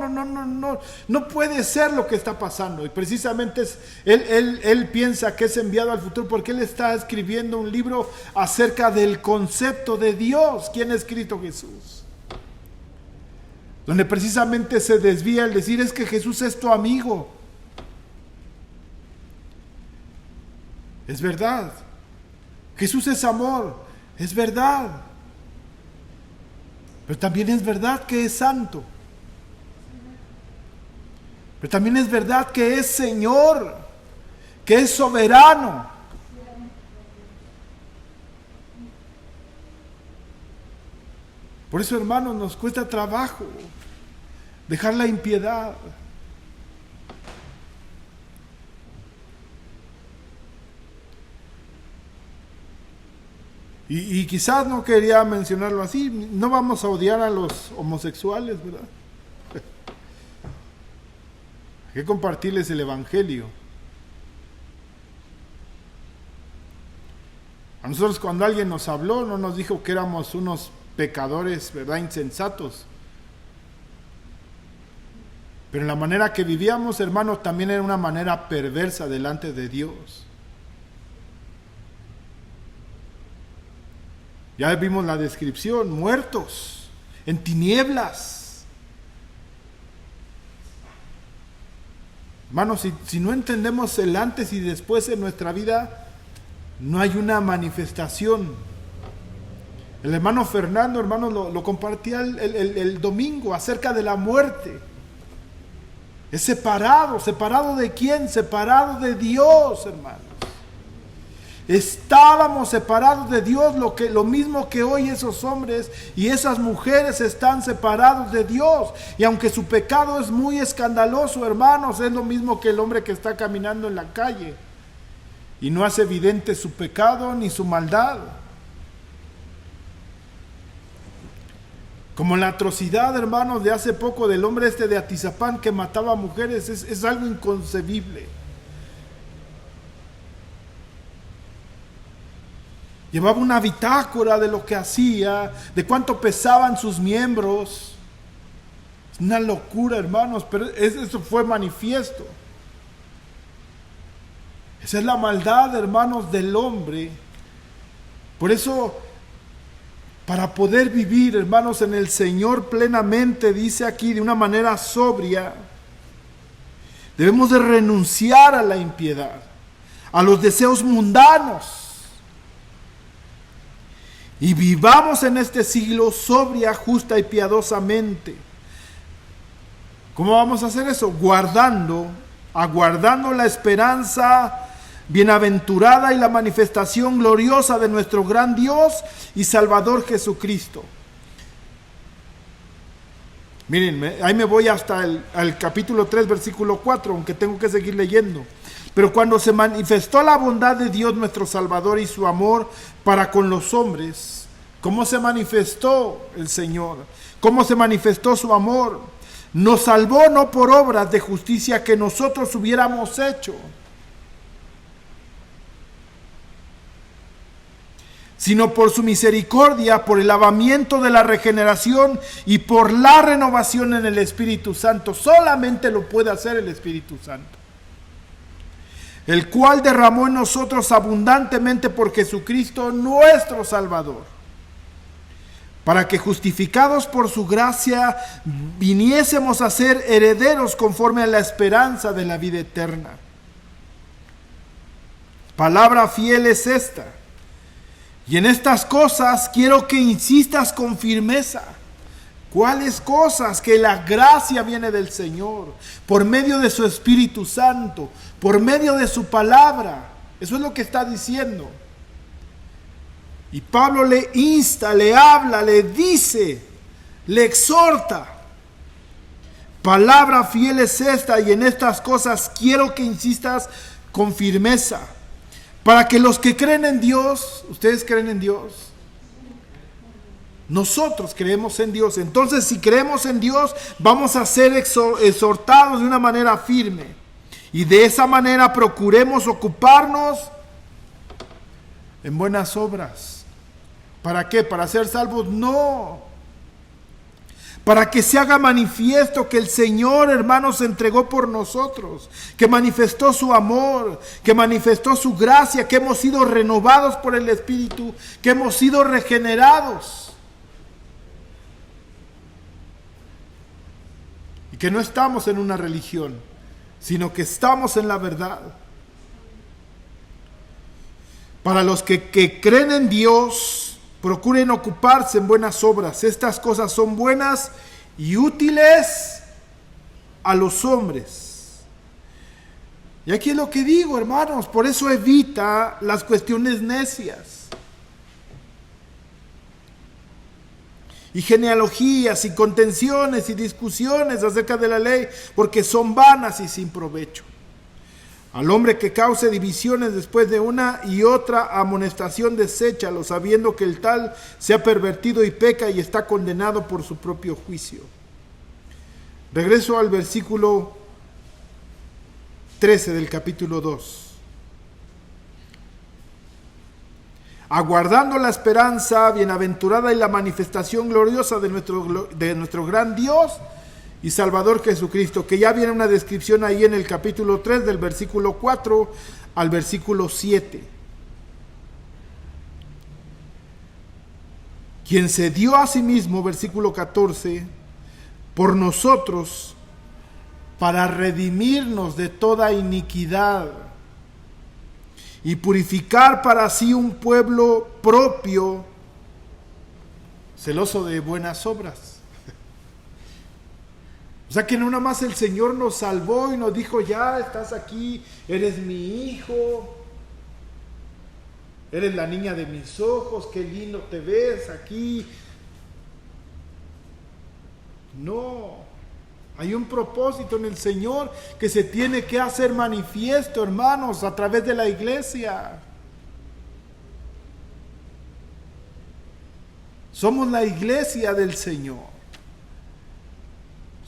puede ser lo que está pasando. Y precisamente él piensa que es enviado al futuro porque él está escribiendo un libro acerca del concepto de Dios. ¿Quién ha escrito? Jesús. Donde precisamente se desvía el decir es que Jesús es tu amigo. Es verdad. Jesús es amor. Es verdad. Pero también es verdad que es santo. Pero también es verdad que es Señor, que es soberano. Por eso, hermanos, nos cuesta trabajo dejar la impiedad. Y quizás no quería mencionarlo así, no vamos a odiar a los homosexuales, ¿verdad? Hay que compartirles el evangelio. A nosotros cuando alguien nos habló, no nos dijo que éramos unos pecadores, ¿verdad?, insensatos. Pero en la manera que vivíamos, hermanos, también era una manera perversa delante de Dios. Ya vimos la descripción, muertos, en tinieblas. Hermanos, si no entendemos el antes y después en nuestra vida, no hay una manifestación. El hermano Fernando, hermanos, lo compartía el domingo acerca de la muerte. Es separado. ¿Separado de quién? Separado de Dios, hermanos. Estábamos separados de Dios, lo mismo que hoy esos hombres y esas mujeres están separados de Dios. Y aunque su pecado es muy escandaloso, hermanos, es lo mismo que el hombre que está caminando en la calle y no hace evidente su pecado ni su maldad. Como la atrocidad, hermanos, de hace poco del hombre de Atizapán que mataba a mujeres, es algo inconcebible. Llevaba una bitácora de lo que hacía, de cuánto pesaban sus miembros. Es una locura, hermanos, pero eso fue manifiesto. Esa es la maldad, hermanos, del hombre. Por eso, para poder vivir, hermanos, en el Señor plenamente, dice aquí de una manera sobria, debemos de renunciar a la impiedad, a los deseos mundanos. Y vivamos en este siglo sobria, justa y piadosamente. ¿Cómo vamos a hacer eso? Aguardando la esperanza bienaventurada y la manifestación gloriosa de nuestro gran Dios y Salvador Jesucristo. Miren, ahí me voy hasta el capítulo 3, versículo 4, aunque tengo que seguir leyendo. Pero cuando se manifestó la bondad de Dios nuestro Salvador y su amor para con los hombres, ¿cómo se manifestó el Señor? ¿Cómo se manifestó su amor? Nos salvó no por obras de justicia que nosotros hubiéramos hecho, sino por su misericordia, por el lavamiento de la regeneración y por la renovación en el Espíritu Santo. Solamente lo puede hacer el Espíritu Santo, el cual derramó en nosotros abundantemente por Jesucristo nuestro Salvador, para que justificados por su gracia viniésemos a ser herederos conforme a la esperanza de la vida eterna. Palabra fiel es esta. Y en estas cosas quiero que insistas con firmeza. ¿Cuáles cosas? Que la gracia viene del Señor, por medio de su Espíritu Santo, por medio de su palabra. Eso es lo que está diciendo. Y Pablo le insta, le habla, le dice, le exhorta. Palabra fiel es esta, y en estas cosas quiero que insistas con firmeza. Para que los que creen en Dios, ¿ustedes creen en Dios? Nosotros creemos en Dios. Entonces, si creemos en Dios, vamos a ser exhortados de una manera firme. Y de esa manera procuremos ocuparnos en buenas obras. ¿Para qué? ¿Para ser salvos? No. Para que se haga manifiesto que el Señor, hermanos, se entregó por nosotros, que manifestó su amor, que manifestó su gracia, que hemos sido renovados por el Espíritu, que hemos sido regenerados. Y que no estamos en una religión, sino que estamos en la verdad. Para los que creen en Dios, procuren ocuparse en buenas obras. Estas cosas son buenas y útiles a los hombres. Y aquí es lo que digo, hermanos, por eso evita las cuestiones necias y genealogías y contenciones y discusiones acerca de la ley, porque son vanas y sin provecho. Al hombre que cause divisiones después de una y otra amonestación, deséchalo, sabiendo que el tal se ha pervertido y peca y está condenado por su propio juicio. Regreso al versículo 13 del capítulo 2. Aguardando la esperanza bienaventurada y la manifestación gloriosa de nuestro gran Dios y Salvador Jesucristo, que ya viene una descripción ahí en el capítulo 3 del versículo 4 al versículo 7. Quien se dio a sí mismo, versículo 14, por nosotros para redimirnos de toda iniquidad y purificar para sí un pueblo propio, celoso de buenas obras. O sea que no nada más el Señor nos salvó y nos dijo, ya estás aquí, eres mi hijo, eres la niña de mis ojos, qué lindo te ves aquí. No, hay un propósito en el Señor que se tiene que hacer manifiesto, hermanos, a través de la iglesia. Somos la iglesia del Señor.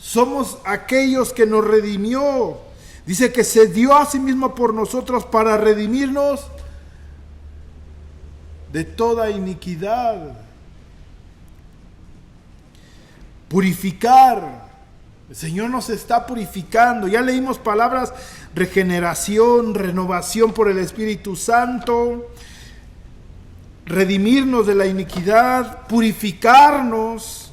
Somos aquellos que nos redimió. Dice que se dio a sí mismo por nosotros para redimirnos de toda iniquidad. Purificar. El Señor nos está purificando. Ya leímos palabras: regeneración, renovación por el Espíritu Santo, redimirnos de la iniquidad, purificarnos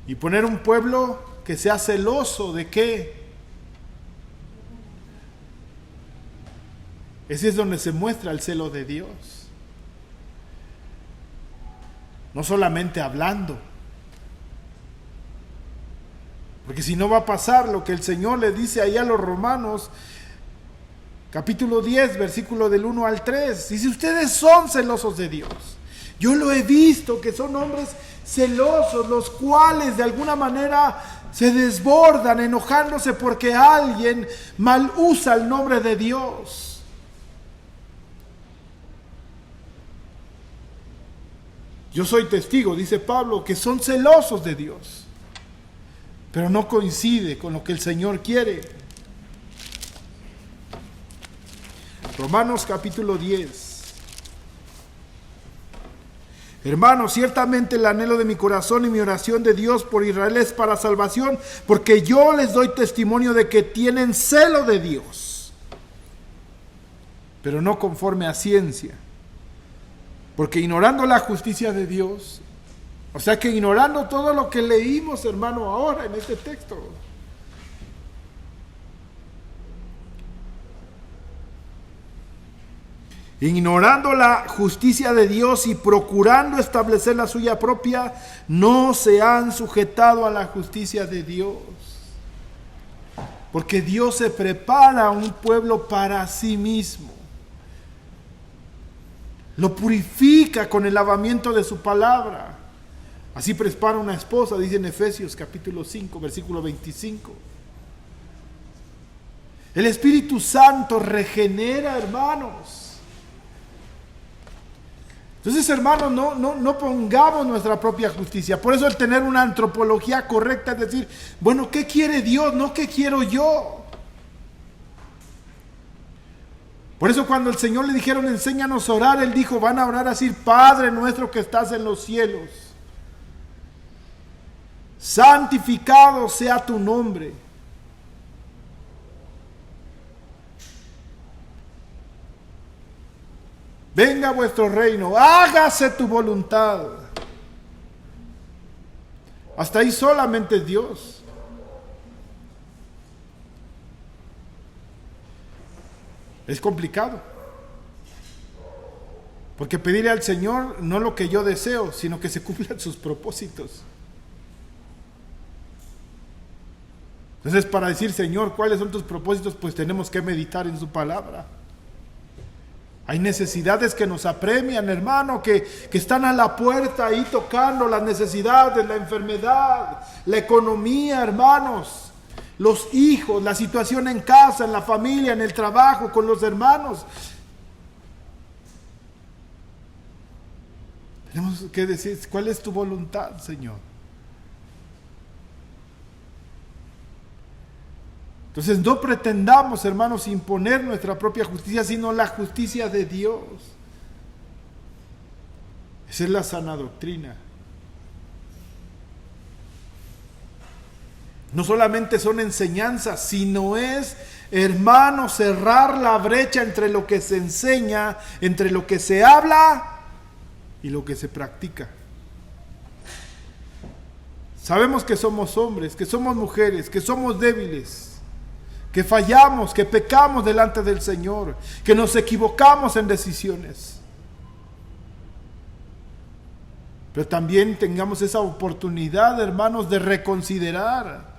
y poner un pueblo que sea celoso de qué. Ese es donde se muestra el celo de Dios. No solamente hablando, porque si no va a pasar lo que el Señor le dice ahí a los Romanos, capítulo 10, versículo del 1 al 3. Dice: ustedes son celosos de Dios. Yo lo he visto, que son hombres celosos, los cuales de alguna manera se desbordan enojándose porque alguien mal usa el nombre de Dios. Yo soy testigo, dice Pablo, que son celosos de Dios, pero no coincide con lo que el Señor quiere. Romanos capítulo 10. Hermanos, ciertamente el anhelo de mi corazón y mi oración de Dios por Israel es para salvación, porque yo les doy testimonio de que tienen celo de Dios, pero no conforme a ciencia, porque ignorando la justicia de Dios, o sea que ignorando todo lo que leímos, hermano, ahora en este texto, ignorando la justicia de Dios y procurando establecer la suya propia, no se han sujetado a la justicia de Dios. Porque Dios se prepara un pueblo para sí mismo. Lo purifica con el lavamiento de su palabra. Así prepara una esposa, dice en Efesios capítulo 5, versículo 25. El Espíritu Santo regenera, hermanos. Entonces, hermanos, no pongamos nuestra propia justicia. Por eso el tener una antropología correcta es decir, bueno, ¿qué quiere Dios? No, ¿qué quiero yo? Por eso cuando el Señor le dijeron, enséñanos a orar, Él dijo, van a orar así: Padre nuestro que estás en los cielos, santificado sea tu nombre. Venga vuestro reino, hágase tu voluntad. Hasta ahí solamente es Dios. Es complicado. Porque pedirle al Señor no lo que yo deseo, sino que se cumplan sus propósitos. Entonces, para decir, Señor, ¿cuáles son tus propósitos? Pues tenemos que meditar en su palabra. Hay necesidades que nos apremian, hermano, que están a la puerta ahí tocando las necesidades, la enfermedad, la economía, hermanos. los hijos, la situación en casa, en la familia, en el trabajo, con los hermanos. Tenemos que decir, ¿cuál es tu voluntad, Señor? Entonces no pretendamos, hermanos, imponer nuestra propia justicia, sino la justicia de Dios. Esa es la sana doctrina. No solamente son enseñanzas, sino es, hermanos, cerrar la brecha entre lo que se enseña, entre lo que se habla y lo que se practica. Sabemos que somos hombres, que somos mujeres, que somos débiles, que fallamos, que pecamos delante del Señor, que nos equivocamos en decisiones. Pero también tengamos esa oportunidad, hermanos, de reconsiderar,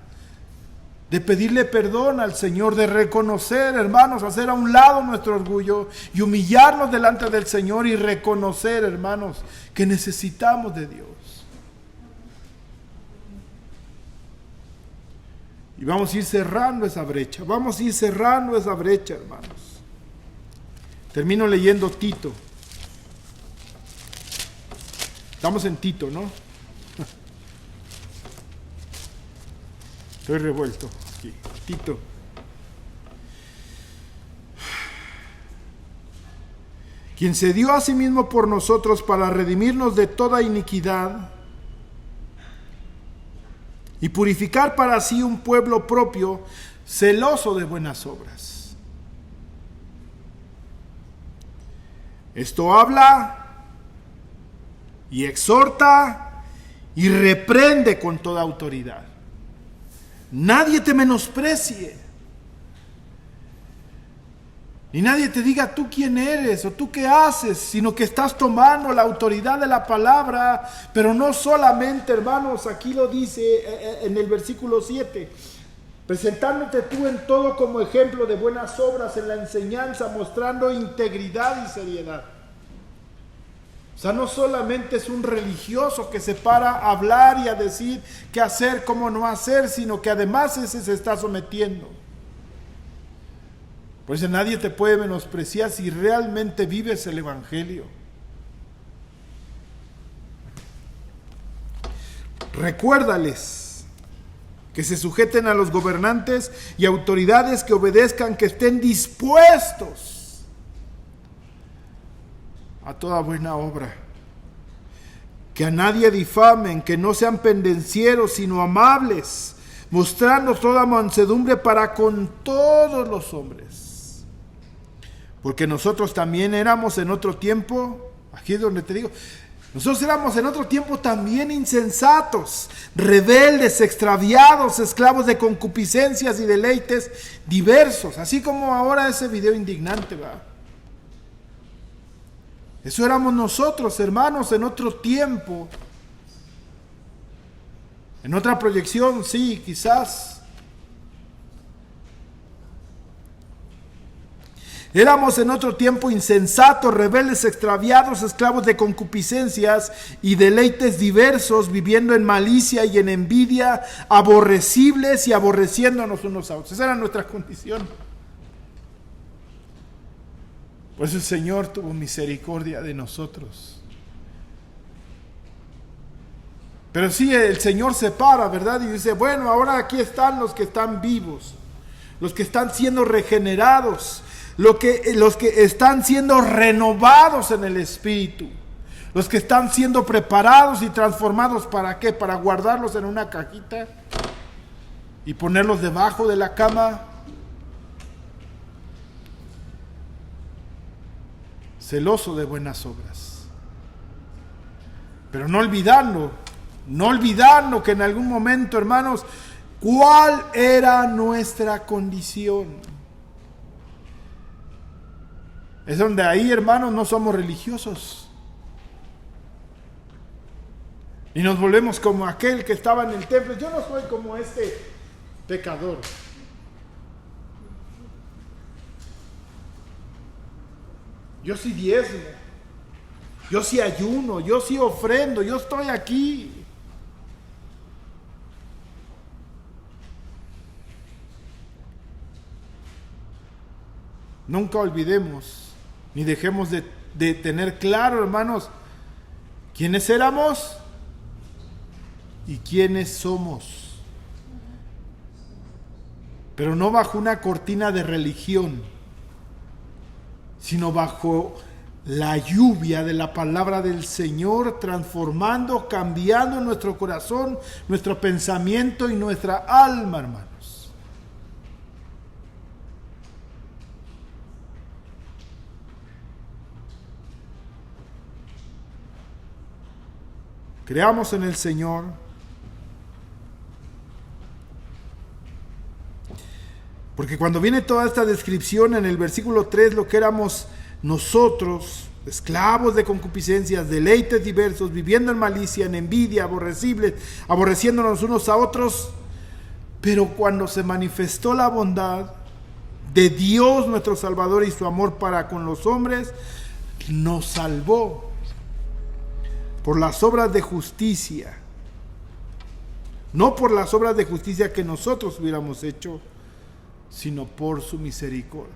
de pedirle perdón al Señor, de reconocer, hermanos, hacer a un lado nuestro orgullo y humillarnos delante del Señor y reconocer, hermanos, que necesitamos de Dios. Y vamos a ir cerrando esa brecha, hermanos. Termino leyendo Tito. Estamos en Tito, ¿no? Estoy revuelto aquí. Tito. Quien se dio a sí mismo por nosotros para redimirnos de toda iniquidad y purificar para sí un pueblo propio, celoso de buenas obras. Esto habla y exhorta y reprende con toda autoridad. Nadie te menosprecie, ni nadie te diga tú quién eres o tú qué haces, sino que estás tomando la autoridad de la palabra. Pero no solamente, hermanos, aquí lo dice en el versículo 7, presentándote tú en todo como ejemplo de buenas obras en la enseñanza, mostrando integridad y seriedad. O sea, no solamente es un religioso que se para a hablar y a decir qué hacer, cómo no hacer, sino que además ese se está sometiendo. Por eso nadie te puede menospreciar si realmente vives el Evangelio. Recuérdales que se sujeten a los gobernantes y autoridades, que obedezcan, que estén dispuestos a toda buena obra, que a nadie difamen, que no sean pendencieros, sino amables, mostrando toda mansedumbre para con todos los hombres. Porque nosotros también éramos en otro tiempo, aquí es donde te digo, nosotros éramos en otro tiempo también insensatos, rebeldes, extraviados, esclavos de concupiscencias y deleites diversos, así como ahora ese video indignante, ¿va? Eso éramos nosotros, hermanos, en otro tiempo. En otra proyección, sí, quizás. Éramos en otro tiempo insensatos, rebeldes, extraviados, esclavos de concupiscencias y deleites diversos, viviendo en malicia y en envidia, aborrecibles y aborreciéndonos unos a otros. Esa era nuestra condición. Por eso el Señor tuvo misericordia de nosotros. Pero sí, el Señor se para, ¿verdad? Y dice, bueno, ahora aquí están los que están vivos, los que están siendo regenerados, los que están siendo renovados en el Espíritu, los que están siendo preparados y transformados. ¿Para qué? Para guardarlos en una cajita y ponerlos debajo de la cama. Celoso de buenas obras. Pero no olvidando que en algún momento, hermanos, ¿cuál era nuestra condición? Es donde ahí, hermanos, no somos religiosos. Y nos volvemos como aquel que estaba en el templo. Yo no soy como este pecador. Yo sí diezmo, yo sí ayuno, yo sí ofrendo, yo estoy aquí. Nunca olvidemos, ni dejemos de tener claro, hermanos, quiénes éramos y quiénes somos. Pero no bajo una cortina de religión, sino bajo la lluvia de la palabra del Señor, transformando, cambiando nuestro corazón, nuestro pensamiento y nuestra alma, hermanos. Creamos en el Señor. Porque cuando viene toda esta descripción en el versículo 3, lo que éramos nosotros, esclavos de concupiscencias, deleites diversos, viviendo en malicia, en envidia, aborreciéndonos unos a otros, pero cuando se manifestó la bondad de Dios nuestro Salvador y su amor para con los hombres, nos salvó por las obras de justicia, no por las obras de justicia que nosotros hubiéramos hecho, sino por su misericordia.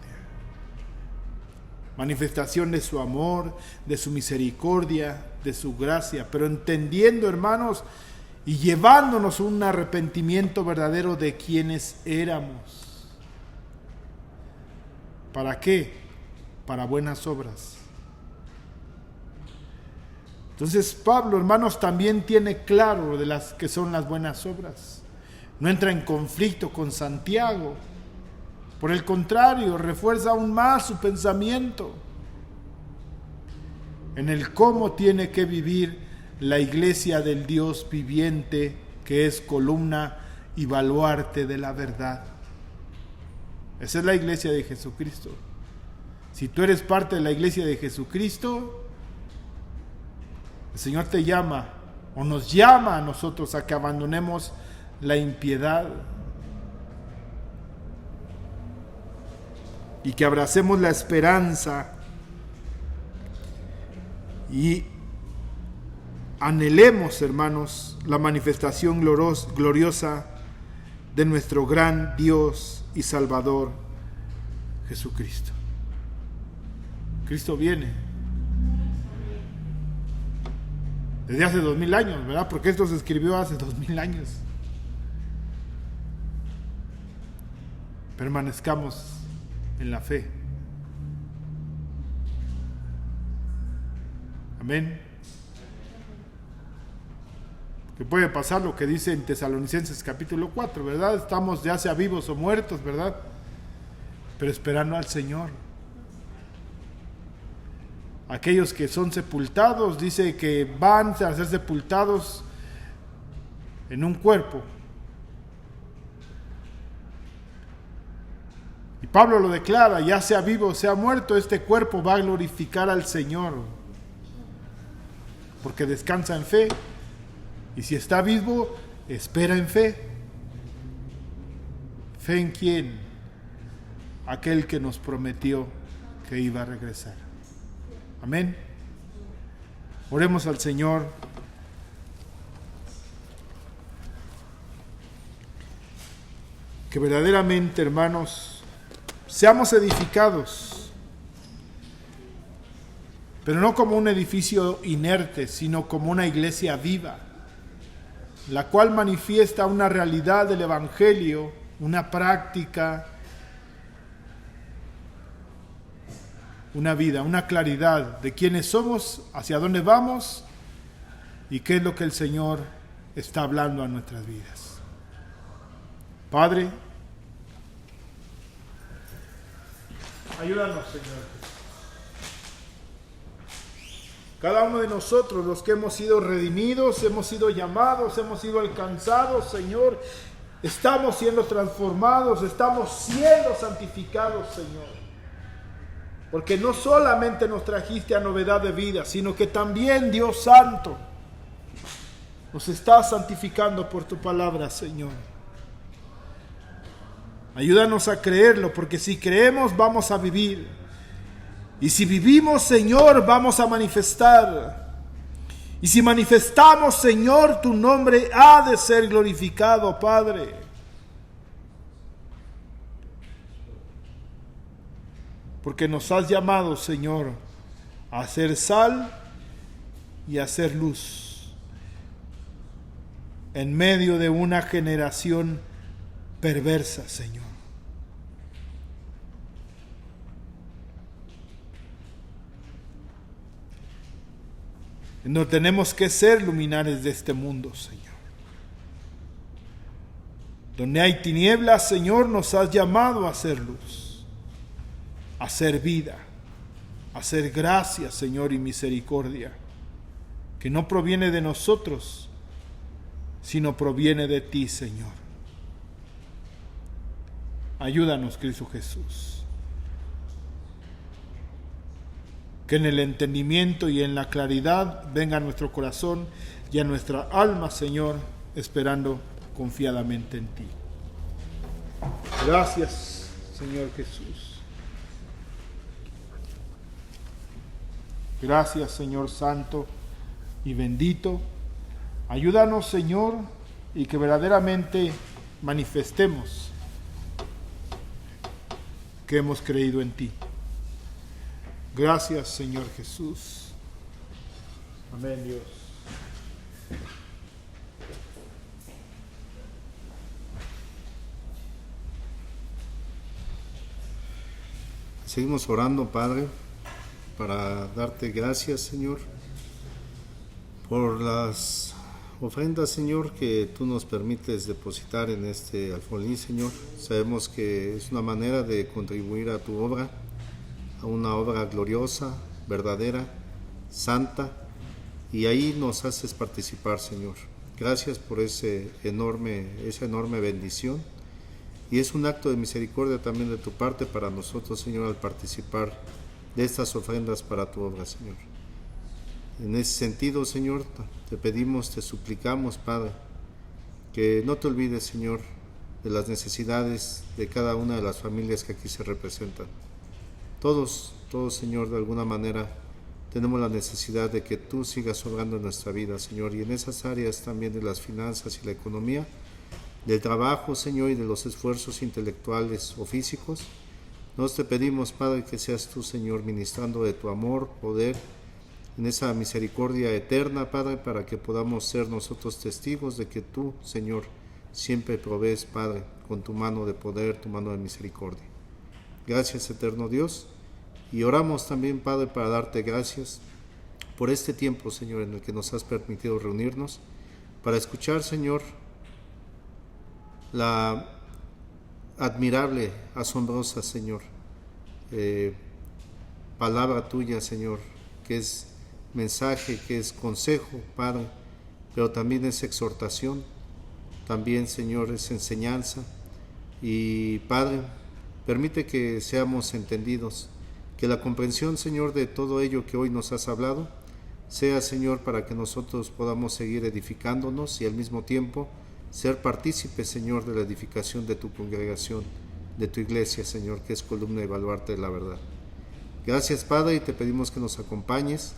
Manifestación de su amor, de su misericordia, de su gracia, pero entendiendo, hermanos, y llevándonos a un arrepentimiento verdadero de quienes éramos. ¿Para qué? Para buenas obras. Entonces Pablo, hermanos, también tiene claro de las que son las buenas obras. No entra en conflicto con Santiago. Por el contrario, refuerza aún más su pensamiento en el cómo tiene que vivir la iglesia del Dios viviente, que es columna y baluarte de la verdad. Esa es la iglesia de Jesucristo. Si tú eres parte de la iglesia de Jesucristo, el Señor te llama o nos llama a nosotros a que abandonemos la impiedad y que abracemos la esperanza y anhelemos, hermanos, la manifestación gloriosa de nuestro gran Dios y Salvador, Jesucristo. Cristo viene desde hace 2000 años, ¿verdad? Porque esto se escribió hace 2000 años. Permanezcamos en la fe. Amén. Que puede pasar lo que dice en Tesalonicenses capítulo 4, ¿verdad? Estamos ya sea vivos o muertos, ¿verdad? Pero esperando al Señor. Aquellos que son sepultados, dice que van a ser sepultados en un cuerpo. Y Pablo lo declara, ya sea vivo o sea muerto, este cuerpo va a glorificar al Señor, porque descansa en fe, y si está vivo, espera en fe. ¿Fe en quién? Aquel que nos prometió que iba a regresar. Amén. Oremos al Señor. Que verdaderamente, hermanos, seamos edificados, pero no como un edificio inerte, sino como una iglesia viva, la cual manifiesta una realidad del Evangelio, una práctica, una vida, una claridad de quiénes somos, hacia dónde vamos y qué es lo que el Señor está hablando a nuestras vidas. Padre, ayúdanos, Señor. Cada uno de nosotros, los que hemos sido redimidos, hemos sido llamados, hemos sido alcanzados, Señor, estamos siendo transformados, estamos siendo santificados, Señor. Porque no solamente nos trajiste a novedad de vida, sino que también, Dios Santo, nos estás santificando por tu palabra, Señor. Ayúdanos a creerlo, porque si creemos vamos a vivir. Y si vivimos, Señor, vamos a manifestar. Y si manifestamos, Señor, tu nombre ha de ser glorificado, Padre. porque nos has llamado, Señor, a ser sal y a ser luz en medio de una generación perversa, Señor. No tenemos que ser luminares de este mundo, Señor. Donde hay tinieblas, Señor, nos has llamado a ser luz, a ser vida, a ser gracia, Señor, y misericordia, que no proviene de nosotros, sino proviene de ti, Señor. Ayúdanos, Cristo Jesús. Que en el entendimiento y en la claridad venga a nuestro corazón y a nuestra alma, Señor, esperando confiadamente en ti. Gracias, Señor Jesús. Gracias, Señor Santo y bendito. Ayúdanos, Señor, y que verdaderamente manifestemos que hemos creído en ti. Gracias, Señor Jesús. Amén, Dios. Seguimos orando, Padre, para darte gracias, Señor, por las ofrendas, Señor, que tú nos permites depositar en este alfolí, Señor. Sabemos que es una manera de contribuir a tu obra, a una obra gloriosa, verdadera, santa, y ahí nos haces participar, Señor. Gracias por esa enorme bendición, y es un acto de misericordia también de tu parte para nosotros, Señor, al participar de estas ofrendas para tu obra, Señor. En ese sentido, Señor, te pedimos, te suplicamos, Padre, que no te olvides, Señor, de las necesidades de cada una de las familias que aquí se representan. Todos, Señor, de alguna manera tenemos la necesidad de que tú sigas obrando en nuestra vida, Señor, y en esas áreas también de las finanzas y la economía, del trabajo, Señor, y de los esfuerzos intelectuales o físicos. Nos te pedimos, Padre, que seas tú, Señor, ministrando de tu amor, poder, en esa misericordia eterna, Padre, para que podamos ser nosotros testigos de que tú, Señor, siempre provees, Padre, con tu mano de poder, tu mano de misericordia. Gracias, eterno Dios, y oramos también, Padre, para darte gracias por este tiempo, Señor, en el que nos has permitido reunirnos, para escuchar, Señor, la admirable, asombrosa, Señor, palabra tuya, Señor, que es mensaje, que es consejo, Padre, pero también es exhortación, también, Señor, es enseñanza. Y, Padre, permite que seamos entendidos, que la comprensión, Señor, de todo ello que hoy nos has hablado, sea, Señor, para que nosotros podamos seguir edificándonos y al mismo tiempo ser partícipes, Señor, de la edificación de tu congregación, de tu iglesia, Señor, que es columna y baluarte de la verdad. Gracias, Padre, y te pedimos que nos acompañes